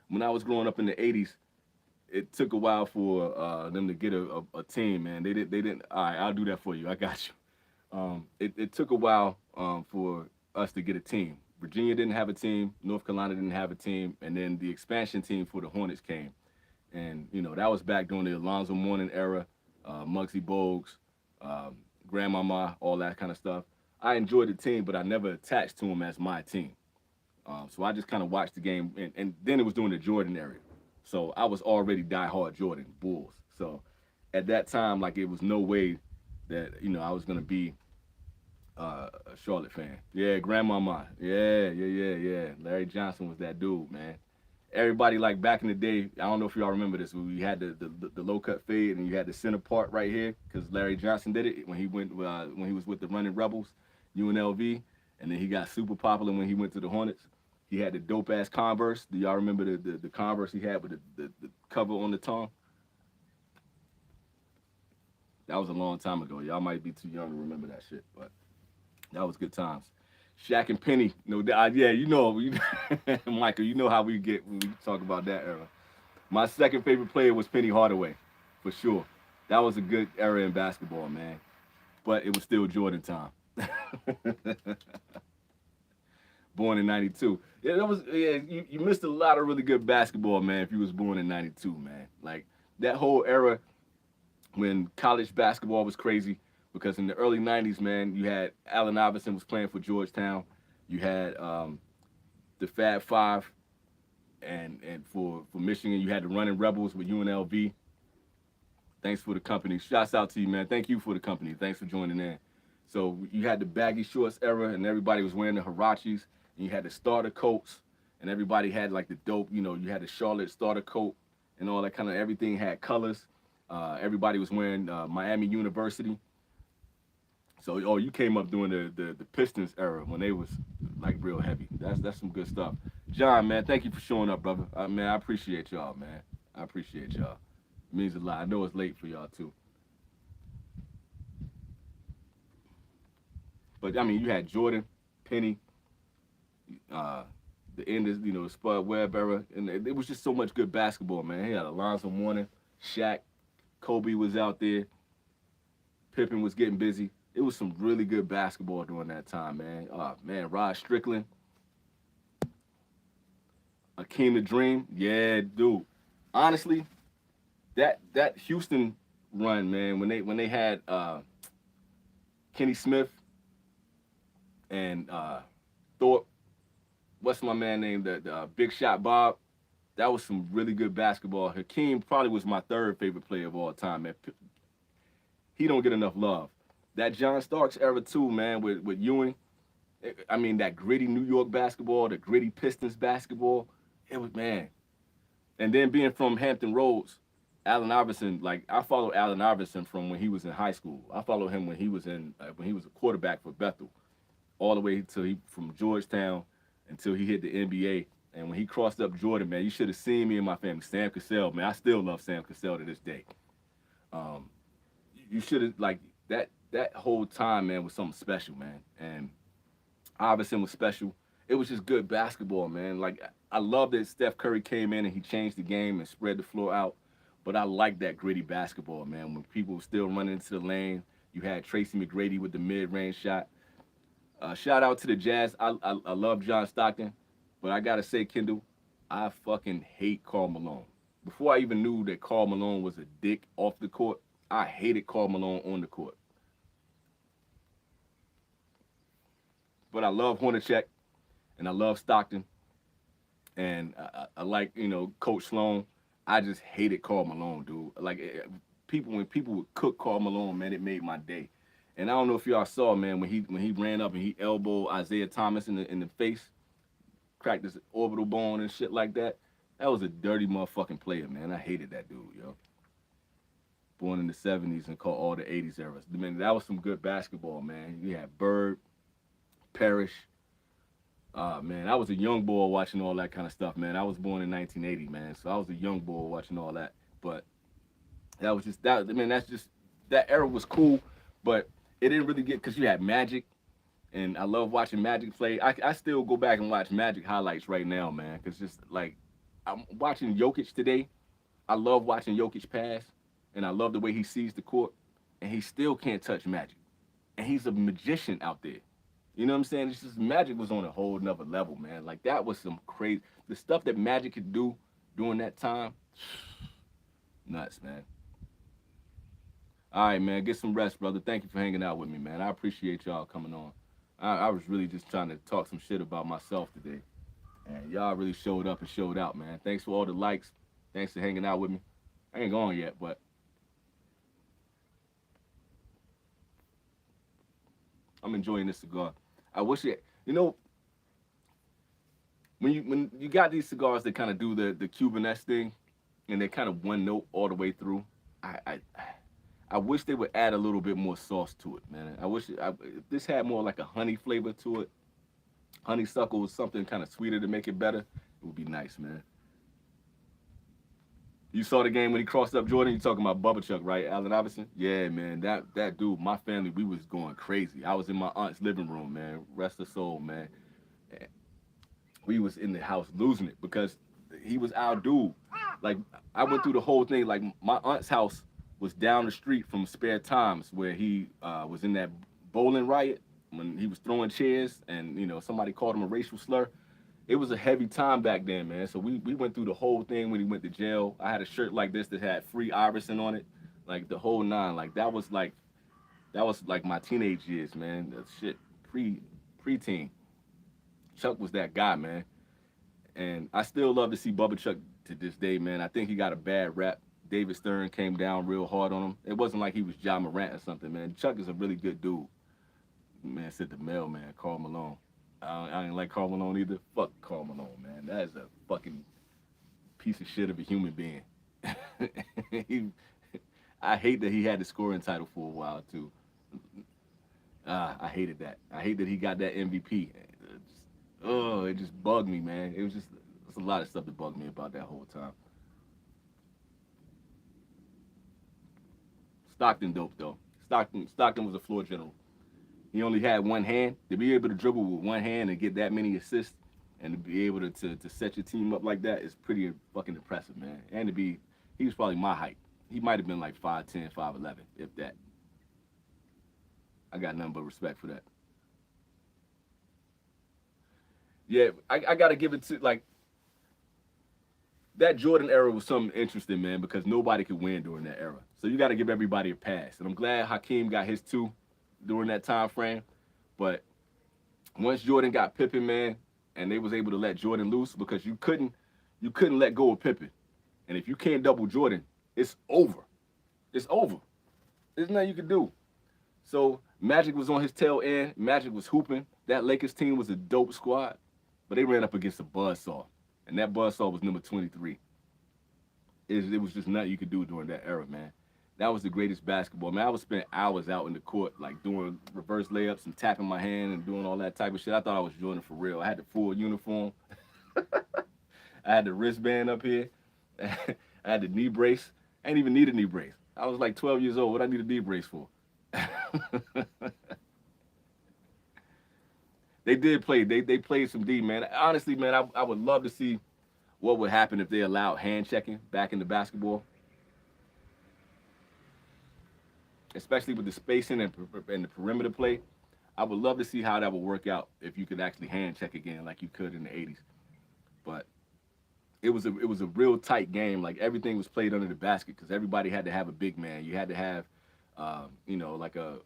when I was growing up in the '80s, it took a while for them to get a team, man. They didn't. All right, I'll do that for you. I got you. It took a while for us to get a team. Virginia didn't have a team. North Carolina didn't have a team, and then the expansion team for the Hornets came. And that was back during the Alonzo Mourning era, Muggsy Bogues, Grandmama, all that kind of stuff. I enjoyed the team, but I never attached to them as my team. So I just kind of watched the game, and then it was during the Jordan era. So I was already diehard Jordan Bulls. So at that time, like it was no way that I was gonna be a Charlotte fan. Yeah, Grandmama. Yeah. Larry Johnson was that dude, man. Everybody like back in the day. I don't know if y'all remember this. We had the low cut fade, and you had the center part right here because Larry Johnson did it when he went when he was with the Running Rebels, UNLV, and then he got super popular when he went to the Hornets. He had the dope ass Converse. Do y'all remember the Converse he had with the cover on the tongue? That was a long time ago. Y'all might be too young to remember that shit, but that was good times. Shaq and Penny, no doubt. Yeah, Michael, you know how we get when we talk about that era. My second favorite player was Penny Hardaway, for sure. That was a good era in basketball, man. But it was still Jordan time. Born in '92. Yeah, that was. Yeah, you missed a lot of really good basketball, man. If you was born in '92, man. Like that whole era when college basketball was crazy. Because in the early '90s, man, you had Allen Iverson was playing for Georgetown. You had the Fab Five, and for Michigan, you had the Running Rebels with UNLV. Thanks for the company. Shouts out to you, man. Thank you for the company. Thanks for joining in. So you had the baggy shorts era, and everybody was wearing the Huaraches. And you had the starter coats, and everybody had like the dope. You had the Charlotte starter coat, and all that kind of everything had colors. Everybody was wearing Miami University. So, you came up during the Pistons era when they was like real heavy. That's some good stuff. John, man, thank you for showing up, brother. Man, I appreciate y'all, man. I appreciate y'all. It means a lot. I know it's late for y'all too. But I mean, you had Jordan, Penny, uh, the end of the Spud Webb era, and it was just so much good basketball, man. He had Alonzo Mourning, Shaq, Kobe was out there, Pippen was getting busy. It was some really good basketball during that time, man. Man, Rod Strickland, Akeem the Dream, yeah, dude. Honestly, that Houston run, man, when they had Kenny Smith and Thorpe, what's my man named the Big Shot Bob. That was some really good basketball. Hakeem probably was my third favorite player of all time, man. He don't get enough love. That John Starks era too, man, with Ewing. I mean, that gritty New York basketball, the gritty Pistons basketball. It was, man. And then being from Hampton Roads, Allen Iverson, like I follow Allen Iverson from when he was in high school. I follow him when he was a quarterback for Bethel, all the way till he from Georgetown until he hit the NBA. And when he crossed up Jordan, man, you should have seen me and my family. Sam Cassell, man, I still love Sam Cassell to this day. Um, you should have like that whole time, man, was something special, man. And Iverson was special. It was just good basketball, man. Like I love that Steph Curry came in and he changed the game and spread the floor out. But I like that gritty basketball, man. When people were still running into the lane, you had Tracy McGrady with the mid-range shot. Shout out to the Jazz. I love John Stockton, but I gotta say, Kendall, I fucking hate Karl Malone. Before I even knew that Karl Malone was a dick off the court, I hated Karl Malone on the court. But I love Hornacek and I love Stockton and I like Coach Sloan. I just hated Karl Malone, dude. Like people when people would cook Karl Malone, man, it made my day. And I don't know if y'all saw, man, when he ran up and he elbowed Isaiah Thomas in the face, cracked his orbital bone and shit like that. That was a dirty motherfucking player, man. I hated that dude, yo. Born in the '70s and caught all the '80s eras. Man, that was some good basketball, man. You had Bird, Parrish. Man, I was a young boy watching all that kind of stuff, man. I was born in 1980, man, so I was a young boy watching all that. But that was just that. I mean, that's just that era was cool, but it didn't really get because you had Magic, and I love watching Magic play. I still go back and watch Magic highlights right now, man, because just like I'm watching Jokic today. I love watching Jokic pass, and I love the way he sees the court, and he still can't touch Magic, and he's a magician out there. You know what I'm saying? It's just Magic was on a whole nother level, man. Like that was some crazy the stuff that Magic could do during that time. Nuts, man. All right, man. Get some rest, brother. Thank you for hanging out with me, man. I appreciate y'all coming on. I was really just trying to talk some shit about myself today. And y'all really showed up and showed out, man. Thanks for all the likes. Thanks for hanging out with me. I ain't gone yet, but I'm enjoying this cigar. I wish it, when you got these cigars that kind of do the Cuban-esque thing, and they kind of one note all the way through, I, I I wish they would add a little bit more sauce to it, man. If this had more like a honey flavor to it, honeysuckle was something kind of sweeter to make it better, it would be nice, man. You saw the game when he crossed up Jordan. You talking about Bubba Chuck, right? Allen Iverson. Yeah, man. That dude, my family, we was going crazy. I was in my aunt's living room, man. Rest her soul, man. We was in the house losing it because he was our dude. Like I went through the whole thing. Like my aunt's house was down the street from Spare Times where he was in that bowling riot when he was throwing chairs and somebody called him a racial slur. It was a heavy time back then, man. So we went through the whole thing when he went to jail. I had a shirt like this that had Free Iverson on it, like the whole nine. Like that was like my teenage years, man. That shit preteen. Chuck was that guy, man. And I still love to see Bubba Chuck to this day, man. I think he got a bad rap. David Stern came down real hard on him. It wasn't like he was John Morant or something, man. Chuck is a really good dude. Man, said the mailman, Karl Malone. I didn't like Karl Malone either. Fuck Karl Malone, man. That is a fucking piece of shit of a human being. he, I hate that he had the scoring title for a while too. I hated that. I hate that he got that MVP. Oh, it just bugged me, man. It was just there's a lot of stuff that bugged me about that whole time. Stockton dope though. Stockton was a floor general. He only had one hand. To be able to dribble with one hand and get that many assists and to be able to set your team up like that is pretty fucking impressive, man. And to be, he was probably my height. He might have been like 5'10", 5'11", if that. I got nothing but respect for that. Yeah, I got to give it to, like, that Jordan era was something interesting, man, because nobody could win during that era. So you got to give everybody a pass. And I'm glad Hakeem got his too during that time frame. But once Jordan got Pippen, man, and they was able to let Jordan loose because you couldn't let go of Pippen. And if you can't double Jordan, it's over. It's over. There's nothing you can do. So Magic was on his tail end. Magic was hooping. That Lakers team was a dope squad, but they ran up against a buzzsaw, and that buzzsaw was number 23. It was just nothing you could do during that era, man. That was the greatest basketball, man. I would spend hours out in the court, like doing reverse layups and tapping my hand and doing all that type of shit. I thought I was Jordan for real. I had the full uniform. I had the wristband up here. I had the knee brace. I didn't even need a knee brace. I was like 12 years old. What I need a knee brace for? They did play. They played some D, man. Honestly, man, I would love to see what would happen if they allowed hand checking back into basketball, especially with the spacing and the perimeter play. I would love to see how that would work out if you could actually hand check again like you could in the 80s. But it was a real tight game. Like everything was played under the basket because everybody had to have a big man. You had to have, like a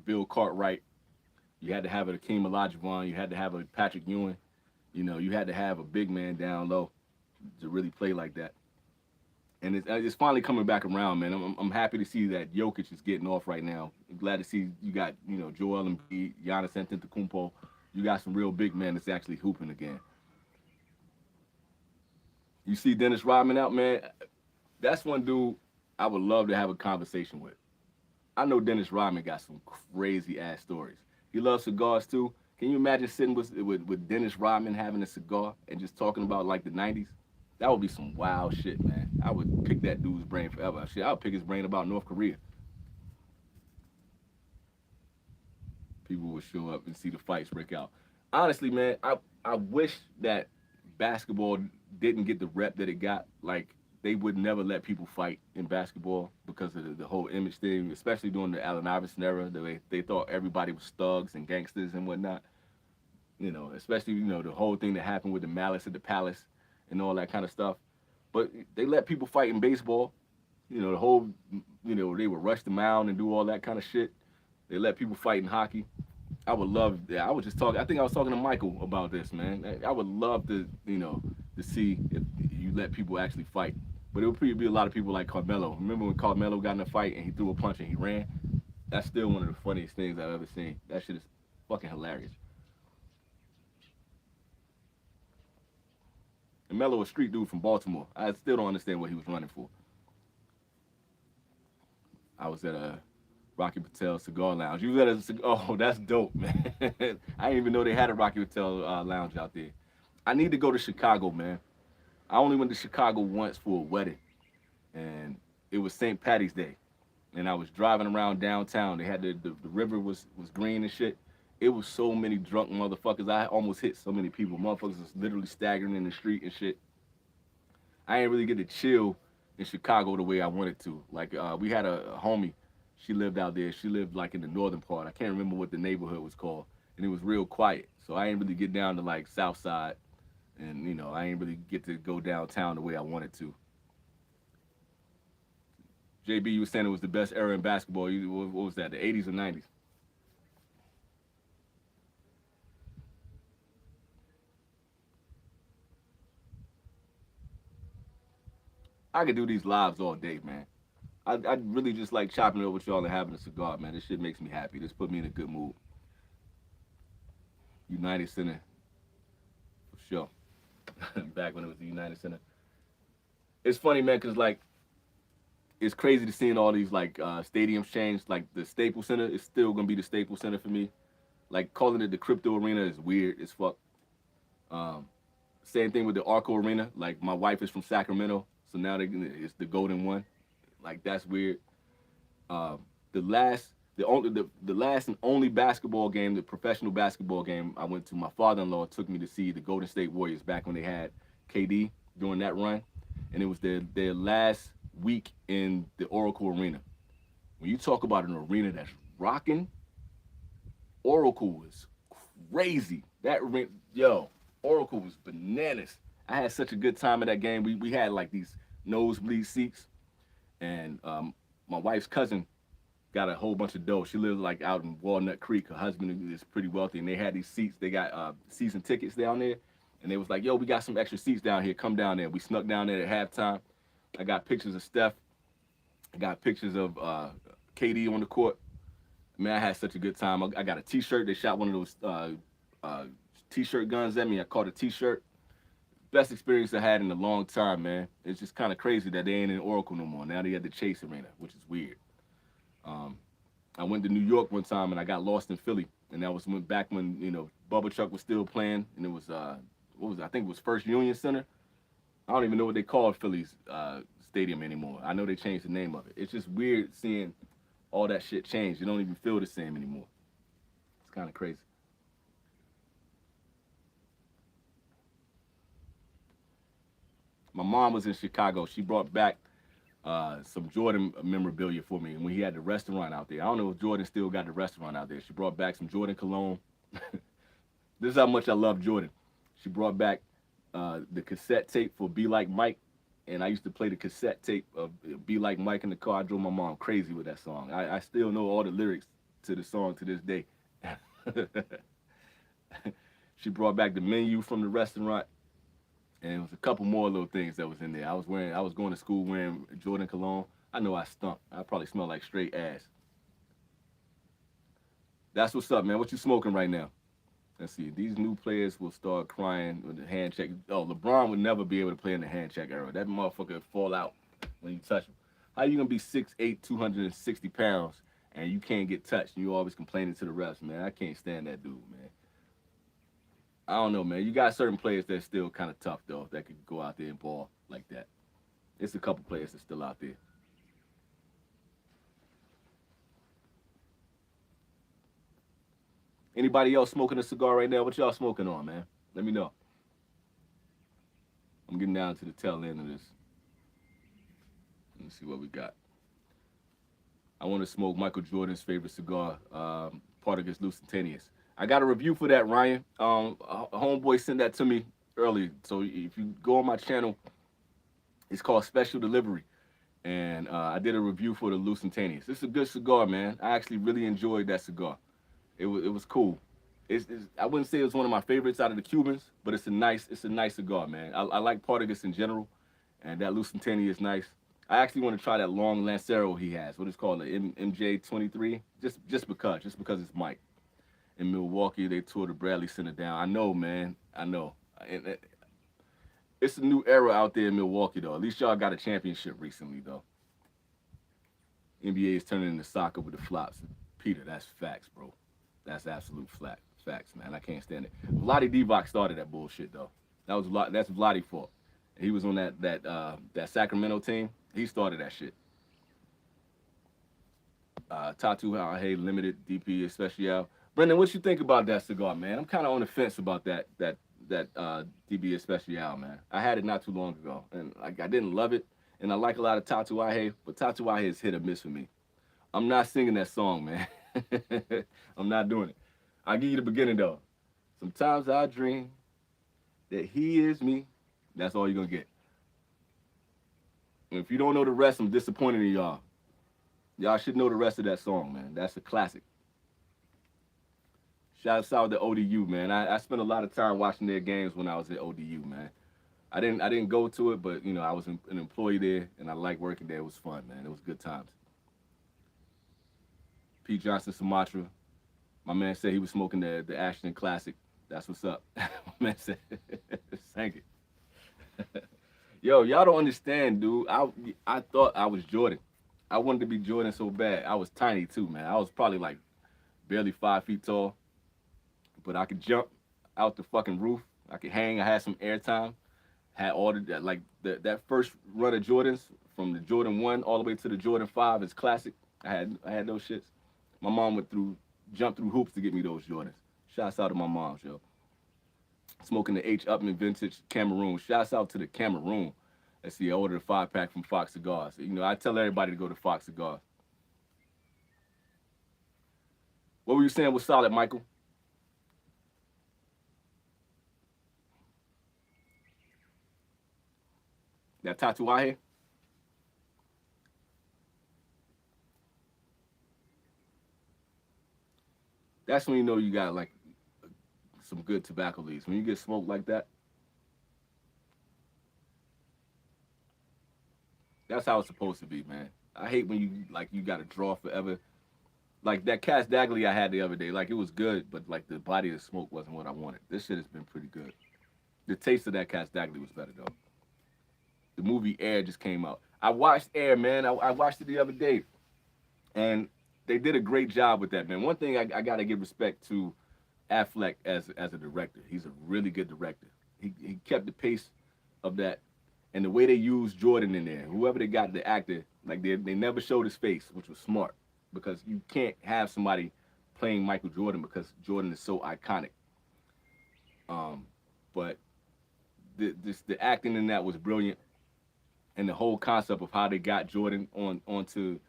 Bill Cartwright. You had to have a Akeem Olajuwon. You had to have a Patrick Ewing. You had to have a big man down low to really play like that. And it's finally coming back around, man. I'm happy to see that Jokic is getting off right now. I'm glad to see you got, Joel Embiid, Giannis Antetokounmpo. You got some real big men that's actually hooping again. You see Dennis Rodman out, man. That's one dude I would love to have a conversation with. I know Dennis Rodman got some crazy ass stories. He loves cigars too. Can you imagine sitting with Dennis Rodman having a cigar and just talking about like the 90s? That would be some wild shit, man. I would pick that dude's brain forever. Shit, I would pick his brain about North Korea. People would show up and see the fights break out. Honestly, man, I wish that basketball didn't get the rep that it got. Like, they would never let people fight in basketball because of the whole image thing, especially during the Allen Iverson era. The way they thought everybody was thugs and gangsters and whatnot. Especially, the whole thing that happened with the Malice at the Palace and all that kind of stuff. But they let people fight in baseball. The whole, they would rush the mound and do all that kind of shit. They let people fight in hockey. I would love that. I was just talking. I think I was talking to Michael about this, man. I would love to see if you let people actually fight. But it would probably be a lot of people like Carmelo. Remember when Carmelo got in a fight and he threw a punch and he ran? That's still one of the funniest things I've ever seen. That shit is fucking hilarious. And Melo, a street dude from Baltimore. I still don't understand what he was running for. I was at a Rocky Patel Cigar Lounge. You was at a oh, that's dope, man. I didn't even know they had a Rocky Patel lounge out there. I need to go to Chicago, man. I only went to Chicago once for a wedding, and it was St. Patty's Day, and I was driving around downtown. They had the river was green and shit. It was so many drunk motherfuckers. I almost hit so many people. Motherfuckers was literally staggering in the street and shit. I ain't really get to chill in Chicago the way I wanted to. Like, we had a homie. She lived out there. She lived like in the northern part. I can't remember what the neighborhood was called, and it was real quiet. So I ain't really get down to like South Side, and I ain't really get to go downtown the way I wanted to. JB, you were saying it was the best era in basketball. What was that? The 80s or 90s? I could do these lives all day, man. I really just like chopping it up with y'all and having a cigar, man. This shit makes me happy. This put me in a good mood. United Center, for sure. Back when it was the United Center. It's funny, man, because, like, it's crazy to seeing all these, like, stadiums change. Like, the Staples Center is still going to be the Staples Center for me. Like, calling it the Crypto Arena is weird as fuck. Um, Same thing with the Arco Arena. Like, my wife is from Sacramento, so now it's the Golden One. Like, that's weird. Uh, the last and only basketball game, the professional basketball game I went to, my father-in-law took me to see the Golden State Warriors back when they had KD during that run, and it was their last week in the Oracle Arena. When you talk about an arena that's rocking, Oracle was crazy. Yo, Oracle was bananas. I had such a good time at that game. We had like these nosebleed seats, and my wife's cousin got a whole bunch of dough. She lives like out in Walnut Creek. Her husband is pretty wealthy, and they had these seats. They got season tickets down there, and they was like, "Yo, we got some extra seats down here. Come down there." We snuck down there at halftime. I got pictures of Steph. I got pictures of KD on the court. Man, I had such a good time. I got a T-shirt. They shot one of those uh, T-shirt guns at me. I caught a T-shirt. Best experience I had in a long time, man. It's just kind of crazy that they ain't in Oracle no more. Now they at the Chase Arena, which is weird. Um, I went to New York one time and I got lost in Philly, and that was back when Bubba Chuck was still playing, and it was what was it? I think it was First Union Center. I don't even know what they call Philly's stadium anymore. I know they changed the name of it. It's just weird seeing all that shit change. You don't even feel the same anymore. It's kind of crazy. My mom was in Chicago. She brought back some Jordan memorabilia for me. And when he had the restaurant out there, I don't know if Jordan still got the restaurant out there. She brought back some Jordan cologne. This is how much I love Jordan. She brought back the cassette tape for Be Like Mike. And I used to play the cassette tape of Be Like Mike in the car. I drove my mom crazy with that song. I still know all the lyrics to the song to this day. She brought back the menu from the restaurant, and it was a couple more little things that was in there. I was going to school wearing Jordan cologne. I know I stunk. I probably smell like straight ass. That's what's up, man. What you smoking right now? Let's see. These new players will start crying with the hand check. Oh, LeBron would never be able to play in the hand check era. That motherfucker would fall out when you touch him. How you gonna be 6'8", 260 pounds, and you can't get touched? And you always complaining to the refs, man. I can't stand that dude, man. I don't know, man. You got certain players that's still kind of tough though, that could go out there and ball like that. It's a couple players that's still out there. Anybody else smoking a cigar right now? What y'all smoking on, man? Let me know. I'm getting down to the tail end of this. Let me see what we got. I want to smoke Michael Jordan's favorite cigar, Partagas Lusitanius. I got a review for that, Ryan. A homeboy sent that to me early. So if you go on my channel, it's called Special Delivery. And I did a review for the Lusitanius. It's a good cigar, man. I actually really enjoyed that cigar. It was cool. I wouldn't say it was one of my favorites out of the Cubans, but it's a nice cigar, man. I like Partagas in general, and that Lusitania is nice. I actually want to try that long Lancero he has. What is called the MJ23, just because it's Mike. In Milwaukee, they tore the Bradley Center down. I know, man. I know. It's a new era out there in Milwaukee, though. At least y'all got a championship recently, though. NBA is turning into soccer with the flops. Peter, that's facts, bro. That's absolute facts, man. I can't stand it. Vlade Divac started that bullshit, though. That's Vlade's fault. He was on that Sacramento team. He started that shit. Tattoo Hey Limited DP Especial. Brendan, what you think about that cigar, man? I'm kind of on the fence about that DB Especial, man. I had it not too long ago, and I didn't love it, and I like a lot of Tatuaje, but Tatuaje is hit or miss for me. I'm not singing that song, man. I'm not doing it. I'll give you the beginning, though. Sometimes I dream that he is me. That's all you're going to get. And if you don't know the rest, I'm disappointed in y'all. Y'all should know the rest of that song, man. That's a classic. Shout out to ODU, man. I spent a lot of time watching their games when I was at ODU, man. I didn't go to it, but I was an employee there, and I liked working there. It was fun, man. It was good times. Pete Johnson Sumatra. My man said he was smoking the Ashton Classic. That's what's up. My man said, sang it. Yo, y'all don't understand, dude. I thought I was Jordan. I wanted to be Jordan so bad. I was tiny too, man. I was probably like barely 5 feet tall, but I could jump out the fucking roof. I could hang. I had some airtime. Had all that first run of Jordans from the Jordan 1 all the way to the Jordan 5 is classic. I had those shits. My mom jumped through hoops to get me those Jordans. Shouts out to my mom, yo. Smoking the H. Upman Vintage Cameroon. Shouts out to the Cameroon. Let's see, I ordered a 5-pack from Fox Cigars. You know, I tell everybody to go to Fox Cigars. What were you saying was solid, Michael? That Tatuaje? That's when you know you got like some good tobacco leaves. When you get smoked like that, that's how it's supposed to be, man. I hate when you got to draw forever. Like that Cass Dagley I had the other day, like it was good, but like the body of the smoke wasn't what I wanted. This shit has been pretty good. The taste of that Cass Dagley was better though. The movie Air just came out. I watched Air, man. I watched it the other day, and they did a great job with that, man. One thing I gotta give respect to Affleck as a director. He's a really good director. He kept the pace of that, and the way they used Jordan in there. Whoever they got the actor, like they never showed his face, which was smart because you can't have somebody playing Michael Jordan because Jordan is so iconic. Um, but the acting in that was brilliant, and the whole concept of how they got Jordan onto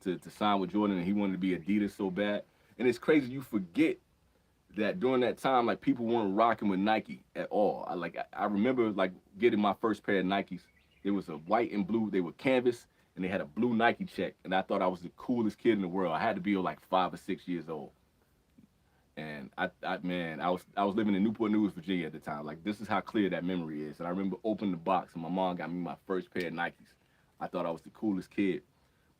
to sign with Jordan, and he wanted to be Adidas so bad. And it's crazy you forget that during that time, like people weren't rocking with Nike at all. I remember like getting my first pair of Nikes. It was a white and blue. They were canvas, and they had a blue Nike check. And I thought I was the coolest kid in the world. I had to be like 5 or 6 years old. And I was living in Newport News, Virginia at the time. Like this is how clear that memory is. And I remember opening the box, and my mom got me my first pair of Nikes. I thought I was the coolest kid.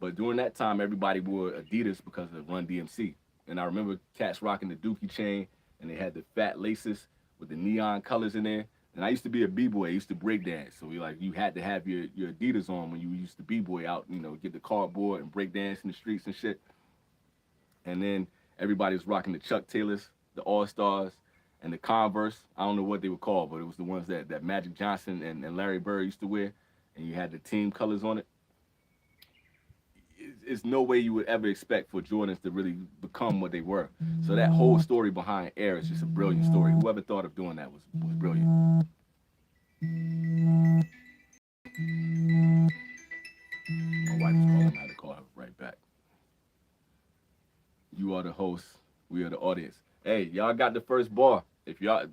But during that time, everybody wore Adidas because of Run DMC. And I remember cats rocking the Dookie chain, and they had the fat laces with the neon colors in there. And I used to be a b-boy. I used to break dance. So you had to have your Adidas on when you used to b-boy out, get the cardboard and break dance in the streets and shit. And then everybody was rocking the Chuck Taylors, the All Stars, and the Converse. I don't know what they were called, but it was the ones that Magic Johnson and Larry Bird used to wear. And you had the team colors on it. It's no way you would ever expect for Jordans to really become what they were. So that whole story behind Air is just a brilliant story. Whoever thought of doing that was brilliant. My wife is calling. I had to call her right back. You are the host. We are the audience. Hey, y'all got the first bar. If y'all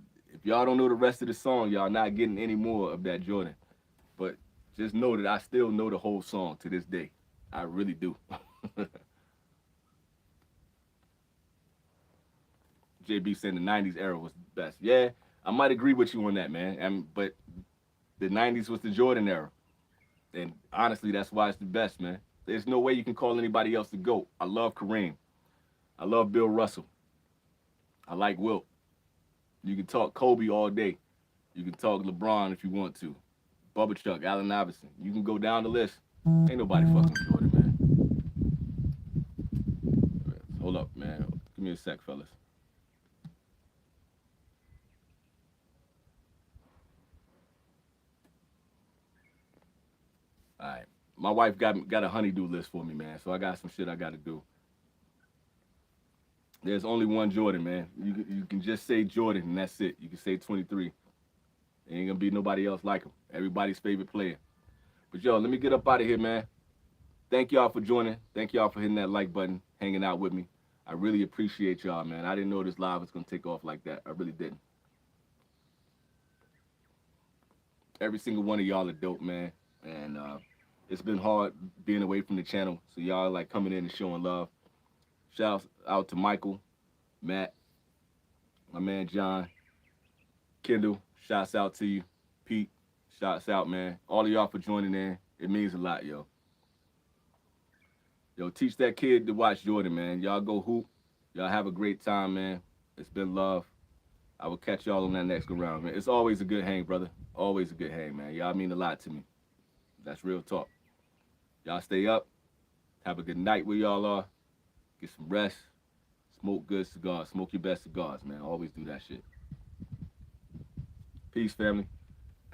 don't know the rest of the song, y'all not getting any more of that Jordan. But just know that I still know the whole song to this day. I really do. JB saying the 90s era was the best. Yeah, I might agree with you on that, man. But the 90s was the Jordan era. And honestly, that's why it's the best, man. There's no way you can call anybody else the GOAT. I love Kareem. I love Bill Russell. I like Wilt. You can talk Kobe all day. You can talk LeBron if you want to. Bubba Chuck, Allen Iverson. You can go down the list. Ain't nobody fucking with Jordan, man. Hold up, man. Give me a sec, fellas. All right. My wife got a honeydew list for me, man. So I got some shit I got to do. There's only one Jordan, man. You can just say Jordan, and that's it. You can say 23. There ain't gonna be nobody else like him. Everybody's favorite player. But yo, let me get up out of here, man. Thank y'all for joining. Thank y'all for hitting that like button, hanging out with me. I really appreciate y'all, man. I didn't know this live was gonna take off like that. I really didn't. Every single one of y'all are dope, man. And it's been hard being away from the channel. So y'all like coming in and showing love. Shout out to Michael, Matt, my man John, Kendall. Shouts out to you, Pete. Shouts out, man. All of y'all for joining in. It means a lot, yo. Yo, teach that kid to watch Jordan, man. Y'all go hoop. Y'all have a great time, man. It's been love. I will catch y'all on that next go round, man. It's always a good hang, brother. Always a good hang, man. Y'all mean a lot to me. That's real talk. Y'all stay up. Have a good night where y'all are. Get some rest. Smoke good cigars. Smoke your best cigars, man. Always do that shit. Peace, family.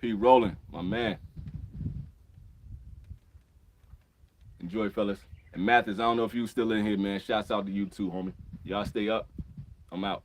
P. Rolling, my man. Enjoy, fellas. And Mathis, I don't know if you still in here, man. Shouts out to you too, homie. Y'all stay up. I'm out.